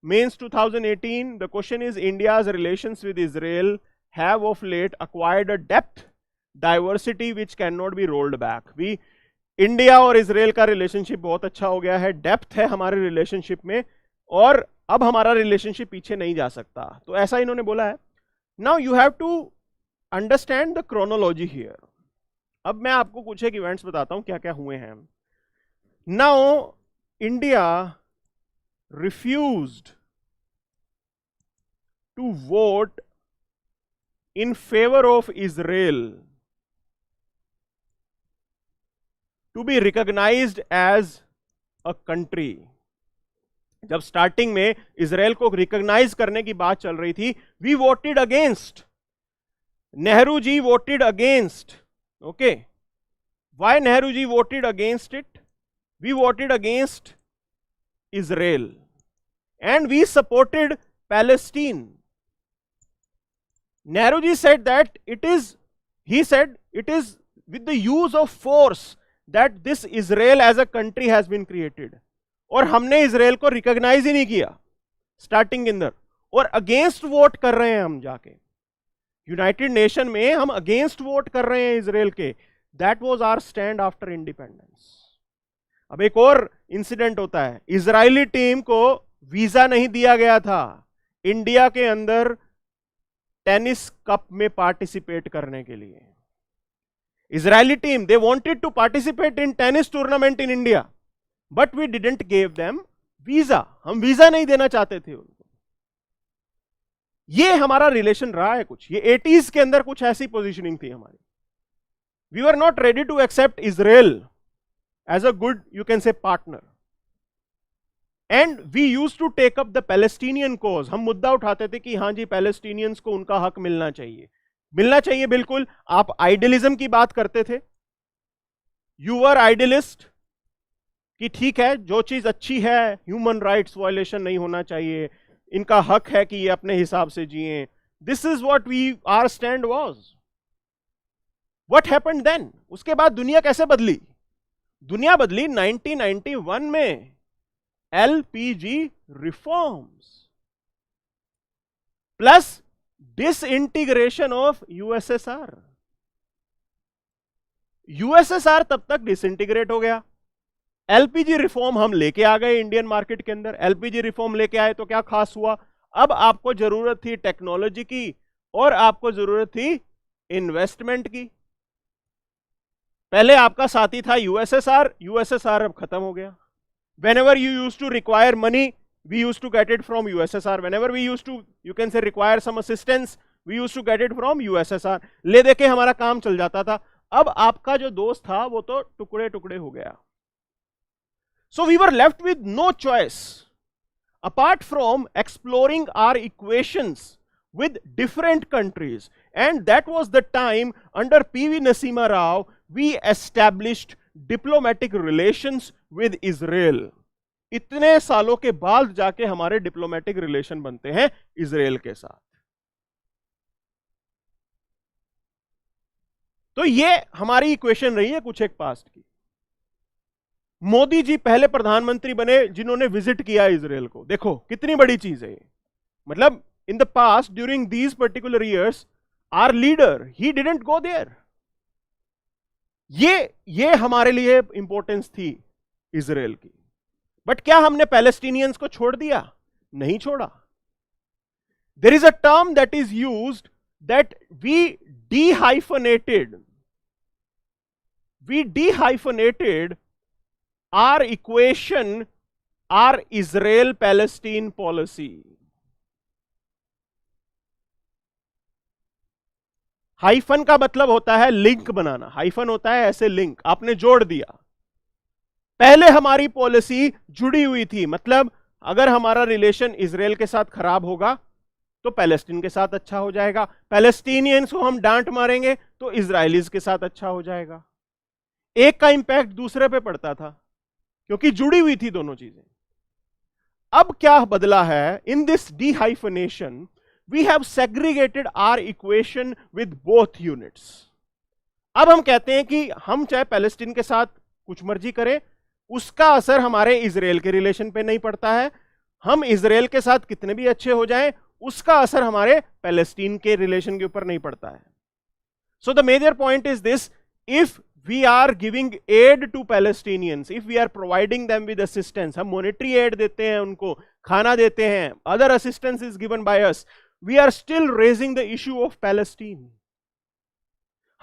Mains 2018. The question is, India's relations with Israel have of late acquired a depth, diversity which cannot be rolled back. India और इजराइल का रिलेशनशिप बहुत अच्छा हो गया है, डेप्थ है हमारे रिलेशनशिप में, और अब हमारा रिलेशनशिप पीछे नहीं जा सकता. तो ऐसा इन्होंने बोला है. Now you have to understand the chronology here. अब मैं आपको कुछ एक इवेंट्स बताता हूं क्या क्या हुए हैं. Now India refused to vote in favour of Israel to be recognized as a country. जब स्टार्टिंग में इजराइल को रिकॉग्नाइज करने की बात चल रही थी, we voted against. Nehru ji voted against. Okay, why Nehru ji voted against it? We voted against Israel and we supported Palestine. Nehru ji said that he said it is with the use of force that this Israel as a country has been created. और हमने Israel को recognise ही नहीं किया starting के अंदर, और against vote कर रहे हैं हम जाके यूनाइटेड नेशन में, हम अगेंस्ट वोट कर रहे हैं इजराइल के. That was our stand after independence. अब एक और इंसिडेंट होता है, इजरायली टीम को वीजा नहीं दिया गया था इंडिया के अंदर टेनिस कप में पार्टिसिपेट करने के लिए. Israeli team, they wanted to participate in tennis tournament in India, but we didn't give them visa. हम वीजा नहीं देना चाहते थे उनको. ये हमारा रिलेशन रहा है कुछ, ये 80s के अंदर कुछ ऐसी पोजीशनिंग थी हमारी. We were not ready to accept Israel as a good, you can say, partner. And we used to take up the Palestinian cause. हम मुद्दा उठाते थे कि हाँ जी पैलेस्टीनियंस को उनका हक मिलना चाहिए. मिलना चाहिए बिल्कुल. आप आइडियलिज्म की बात करते थे, यू वर आइडियलिस्ट कि ठीक है जो चीज अच्छी है, ह्यूमन राइट्स वायलेशन नहीं होना चाहिए, इनका हक है कि ये अपने हिसाब से जिए. This is what we our stand was. What happened then? उसके बाद दुनिया कैसे बदली? दुनिया बदली 1991 में LPG reforms plus disintegration of USSR. USSR तब तक डिसइंटीग्रेट हो गया. एलपीजी रिफॉर्म हम लेके आ गए इंडियन मार्केट के अंदर. एलपीजी रिफॉर्म लेके आए तो क्या खास हुआ? अब आपको जरूरत थी टेक्नोलॉजी की और आपको जरूरत थी इन्वेस्टमेंट की. पहले आपका साथी था यूएसएसआर, यूएसएसआर अब खत्म हो गया. Whenever you used to require money, we used to get it from USSR. Whenever we used to, you can say, require some assistance, we used to get it from USSR. ले देके हमारा काम चल जाता था. अब आपका जो दोस्त था वो तो टुकड़े टुकड़े हो गया. So we were left with no choice apart from exploring our equations with different countries, and that was the time under P.V. Narasimha Rao we established diplomatic relations with Israel. इतने सालों के बाद जाके हमारे डिप्लोमेटिक रिलेशन बनते हैं Israel के साथ. तो ये हमारी इक्वेशन रही है कुछ एक पास्ट की. मोदी जी पहले प्रधानमंत्री बने जिन्होंने विजिट किया इजराइल को. देखो कितनी बड़ी चीज है. मतलब in the past, during these particular years, our leader, he didn't go there. ये हमारे लिए इंपॉर्टेंस थी इजराइल की. बट क्या हमने पैलेस्टीनियंस को छोड़ दिया? नहीं छोड़ा. There is a term that is used that we dehyphenated our equation, our Israel-Palestine policy. Hyphen का मतलब होता है लिंक बनाना. हाइफन होता है ऐसे लिंक, आपने जोड़ दिया. पहले हमारी पॉलिसी जुड़ी हुई थी, मतलब अगर हमारा रिलेशन इजराइल के साथ खराब होगा तो पैलेस्टीन के साथ अच्छा हो जाएगा, पैलेस्टीनियंस को हम डांट मारेंगे तो इजराइलीज के साथ अच्छा हो जाएगा. एक का इंपैक्ट दूसरे पे पड़ता था क्योंकि जुड़ी हुई थी दोनों चीजें. अब क्या बदला है? In this dehyphenation we have segregated our equation with both units. अब हम कहते हैं कि हम चाहे पैलेस्टीन के साथ कुछ मर्जी करें, उसका असर हमारे इजराइल के रिलेशन पे नहीं पड़ता है. हम इजराइल के साथ कितने भी अच्छे हो जाएं, उसका असर हमारे पैलेस्टीन के रिलेशन के ऊपर नहीं पड़ता है. So the major point is this: if we are giving aid to Palestinians, if we are providing them with assistance, हम monetary aid देते हैं, उनको खाना देते हैं, other assistance is given by us, we are still raising the issue of Palestine.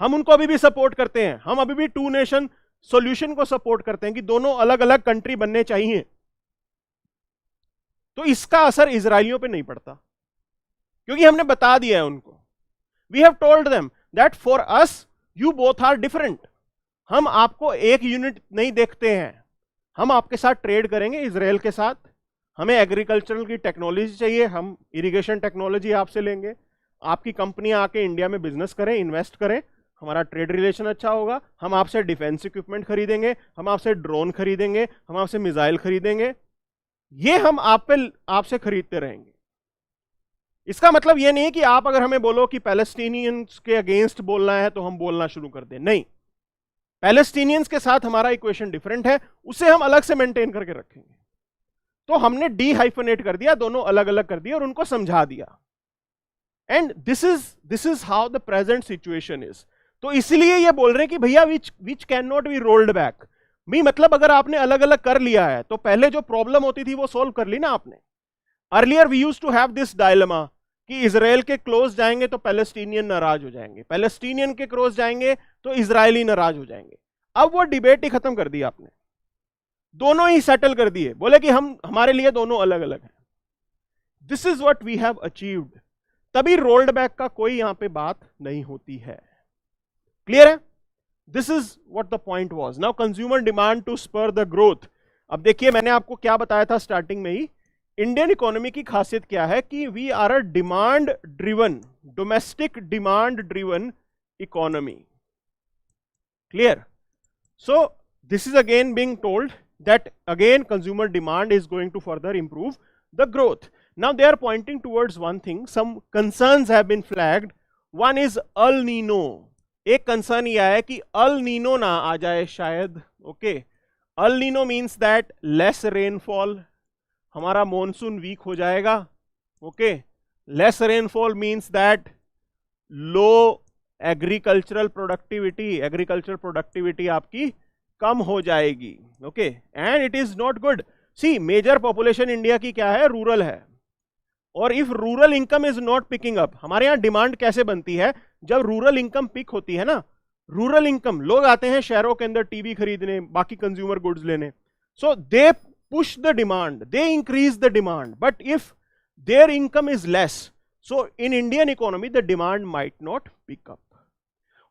हम उनको अभी भी सपोर्ट करते हैं. हम अभी भी टू नेशन सॉल्यूशन को सपोर्ट करते हैं कि दोनों अलग अलग कंट्री बनने चाहिए. तो इसका असर इजरायलियों पे नहीं पड़ता क्योंकि हमने बता दिया है उनको. We have told them that for us you both are different. हम आपको एक यूनिट नहीं देखते हैं. हम आपके साथ ट्रेड करेंगे इजराइल के साथ. हमें एग्रीकल्चरल की टेक्नोलॉजी चाहिए, हम इरिगेशन टेक्नोलॉजी आपसे लेंगे. आपकी कंपनियां आके इंडिया में बिजनेस करें, इन्वेस्ट करें, हमारा ट्रेड रिलेशन अच्छा होगा. हम आपसे डिफेंस इक्विपमेंट खरीदेंगे, हम आपसे ड्रोन खरीदेंगे, हम आपसे मिसाइल खरीदेंगे. ये हम आपसे खरीदते रहेंगे. इसका मतलब ये नहीं है कि आप अगर हमें बोलो कि पैलेस्टीनियंस के अगेंस्ट बोलना है तो हम बोलना शुरू कर दें. नहीं, पैलेस्टीनियंस के साथ हमारा इक्वेशन डिफरेंट है, उसे हम अलग से मेंटेन करके रखेंगे. तो हमने डीहाइफनेट कर दिया, दोनों अलग अलग कर दिया और उनको समझा दिया. And this is how the present situation is. तो इसलिए ये बोल रहे हैं कि भैया which can not B rolled back. मतलब अगर आपने अलग अलग कर लिया है तो पहले जो प्रॉब्लम होती थी वो सॉल्व कर ली ना आपने. Earlier we used to have this dilemma कि इजराइल के क्लोज जाएंगे तो पैलेस्टीनियन नाराज हो जाएंगे, पैलेस्टीनियन के क्लोज जाएंगे तो इजरायली नाराज हो जाएंगे. अब वो डिबेट ही खत्म कर दी आपने, दोनों ही सेटल कर दिए, बोले कि हमारे लिए दोनों अलग अलग हैं. This is what we have achieved. तभी रोल्ड बैक का कोई यहां पे बात नहीं होती है. क्लियर है? This is what the point was. Now consumer demand to spur the growth. अब देखिए मैंने आपको क्या बताया था स्टार्टिंग में ही. इंडियन इकोनॉमी की खासियत क्या है कि we are a demand driven, domestic demand driven economy. Clear? So this is again being told that again consumer demand is going to further improve the growth. Now they are pointing towards one thing, some concerns have been flagged. One is El Nino. एक concern यह है कि El Nino ना आ जाए शायद. Okay, El Nino means that less rainfall, हमारा monsoon week हो जाएगा. Okay, less rainfall means that low agricultural productivity आपकी कम हो जाएगी. Okay, and it is not good. See, major population India की क्या है? रूरल है. और if rural income is not picking up, हमारे यहां डिमांड कैसे बनती है? जब रूरल इनकम पिक होती है ना, रूरल इनकम, लोग आते हैं शहरों के अंदर टीवी खरीदने, बाकी कंज्यूमर गुड्स लेने. सो दे push the demand, they increase the demand, but if their income is less, so in Indian economy the demand might not pick up.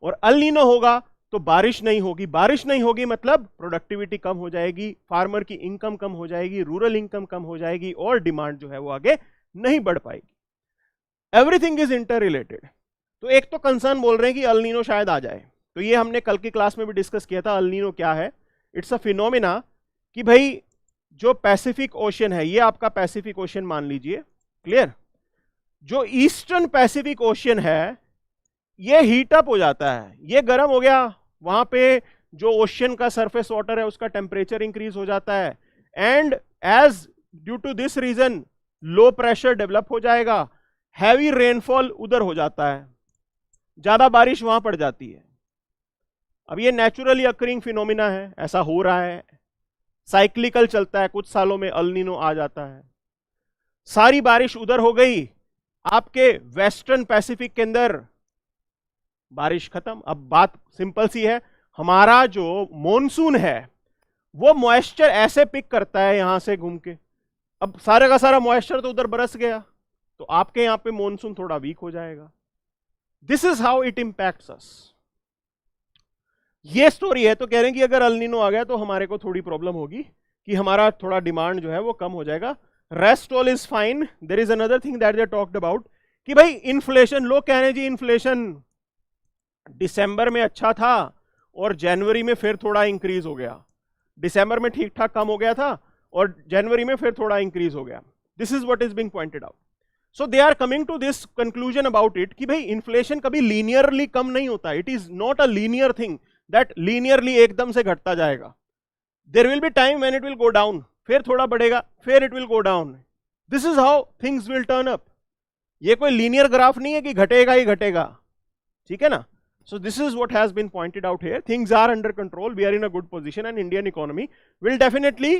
और अल नीनो होगा तो बारिश नहीं होगी, बारिश नहीं होगी मतलब प्रोडक्टिविटी कम हो जाएगी, फार्मर की इनकम कम हो जाएगी, रूरल इनकम कम हो जाएगी और डिमांड जो है वो आगे नहीं बढ़ पाएगी. Everything is inter related. तो एक तो कंसर्न बोल रहे हैं कि अल नीनो शायद आ जाए, तो ये हमने कल की क्लास में भी डिस्कस किया था. अल नीनो क्या है? इट्स अ फिनोमिना कि भाई जो पैसिफिक ओशन है, ये आपका पैसिफिक ओशन मान लीजिए, क्लियर. जो ईस्टर्न पैसिफिक ओशन है ये हीट अप हो जाता है, ये गर्म हो गया, वहां पे जो ओशन का सरफेस वाटर है उसका टेम्परेचर इंक्रीज हो जाता है, and as due to this reason low pressure develop हो जाएगा, हैवी रेनफॉल उधर हो जाता है, ज्यादा बारिश वहां पड़ जाती है. अब ये नेचुरली अकरिंग फिनोमिना है, ऐसा हो रहा है, साइक्लिकल चलता है, कुछ सालों में अल नीनो आ जाता है. सारी बारिश उधर हो गई, आपके वेस्टर्न पैसिफिक के अंदर बारिश खत्म. अब बात सिंपल सी है, हमारा जो मॉनसून है वो मॉइस्चर ऐसे पिक करता है यहां से घूम के, अब सारे का सारा मॉइस्चर तो उधर बरस गया, तो आपके यहां पे मॉनसून थोड़ा वीक हो जाएगा. This is how it impacts us. ये स्टोरी है. तो कह रहे हैं कि अगर अल नीनो आ गया तो हमारे को थोड़ी प्रॉब्लम होगी कि हमारा थोड़ा डिमांड जो है वो कम हो जाएगा. Rest all is fine. There is another thing that they talked about कि भाई इन्फ्लेशन, लोग कह रहे हैं जी इन्फ्लेशन दिसंबर में अच्छा था और जनवरी में फिर थोड़ा इंक्रीज हो गया. दिसंबर में ठीक ठाक कम हो गया था और जनवरी में फिर थोड़ा इंक्रीज हो गया. This is what is being pointed out. So they are coming to this conclusion about it कि भाई इन्फ्लेशन कभी लीनियरली कम नहीं होता. It is not a linear thing that linearly एकदम से घटता जाएगा. There will be time when it will go down, फिर थोड़ा बढ़ेगा, फिर it will go down. This is how things will turn up. ये कोई लीनियर ग्राफ नहीं है कि घटेगा ही घटेगा, ठीक है ना. So this is what has been pointed out here. Things are under control. We are in a good position, and Indian economy will definitely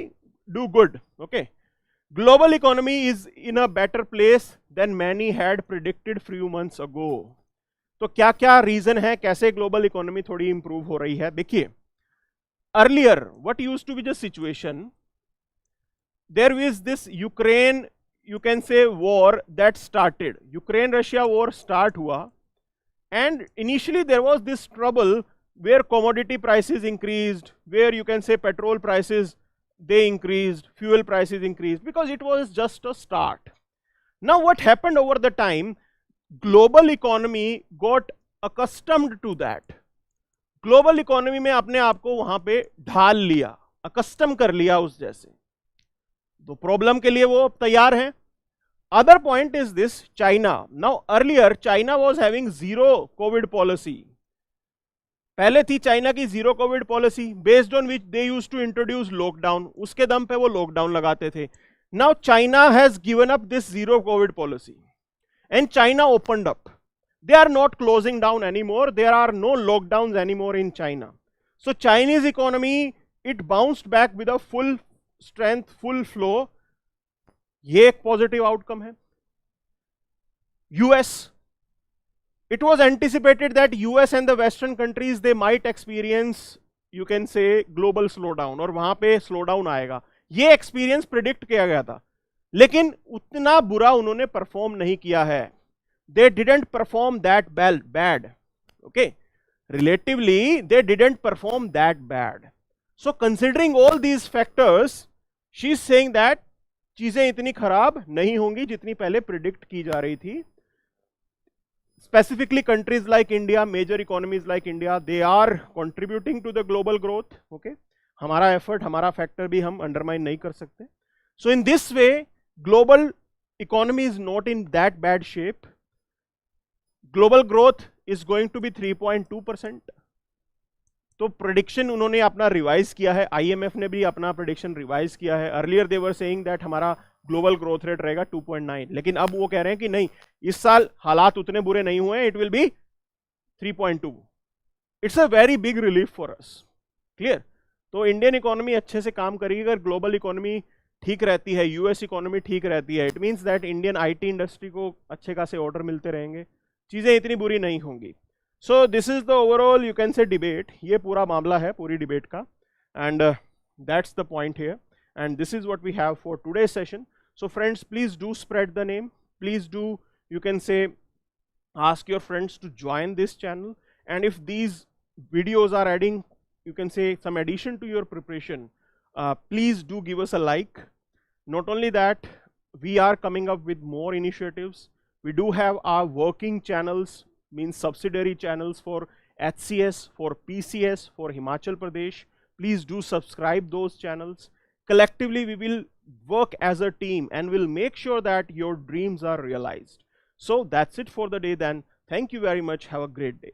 do good. Okay. Global economy is in a better place than many had predicted few months ago. तो क्या क्या reason है, कैसे global economy थोड़ी improve हो रही है? देखिए, earlier what used to be the situation, there is this Ukraine, you can say war that started. Ukraine Russia war start हुआ, and initially there was this trouble where commodity prices increased, where you can say petrol prices they increased, fuel prices increased, because it was just a start. Now what happened over the time, global economy got accustomed to that. global economy में अपने आप को वहां पे ढाल लिया, accustom कर लिया उस जैसे, तो प्रॉब्लम के लिए वो तैयार हैं. Other point is this, China. Now earlier China was having zero COVID policy. पहले थी चाइना की zero COVID policy, based on which they used to introduce lockdown, उसके दम पे वो लॉकडाउन लगाते थे. Now China has given up this zero COVID policy and China opened up. They are not closing down anymore, there are no lockdowns anymore in China. So Chinese economy it bounced back with a full strength, full flow. ये एक positive outcome है. US, it was anticipated that US and the western countries they might experience, you can say, global slowdown, और वहां पे slowdown आएगा. ये experience predict किया गया था, लेकिन उतना बुरा उन्होंने परफॉर्म नहीं किया है. they didn't perform that bad. Okay, relatively they didn't perform that bad. So considering all these factors, she is saying that चीजें इतनी खराब नहीं होंगी जितनी पहले प्रिडिक्ट की जा रही थी. Specifically countries like India, major economies like India, they are contributing to the global growth. Okay, हमारा एफर्ट, हमारा फैक्टर भी हम अंडरमाइन नहीं कर सकते. So in this way, global economy is not in that bad shape. Global growth is going to be 3.2%. तो prediction उन्होंने अपना रिवाइज किया है, IMF ने भी अपना प्रेडिक्शन रिवाइज किया है. Earlier they were saying that हमारा ग्लोबल ग्रोथ रेट रहेगा 2.9, लेकिन अब वो कह रहे हैं कि नहीं, इस साल हालात उतने बुरे नहीं हुए, it will B 3.2. It's a very big relief for us. Clear. तो इंडियन इकोनॉमी अच्छे से काम करेगी अगर ग्लोबल इकोनॉमी ठीक रहती है, यूएस इकोनॉमी ठीक रहती है. It means that Indian IT industry को अच्छे खासे ऑर्डर मिलते रहेंगे, चीजें इतनी बुरी नहीं होंगी. सो this is the overall you can से डिबेट. ये पूरा मामला है पूरी डिबेट का, and that's the point here. And this is what we have for today's session. So friends, please do spread the name. Please do, you can say, ask your friends to join this channel. And if these videos are adding, you can say, some addition to your preparation, please do give us a like. Not only that, we are coming up with more initiatives. We do have our working channels, means subsidiary channels for HCS, for PCS, for Himachal Pradesh. Please do subscribe those channels. Collectively, we will work as a team and will make sure that your dreams are realized. So that's it for the day then. Thank you very much. Have a great day.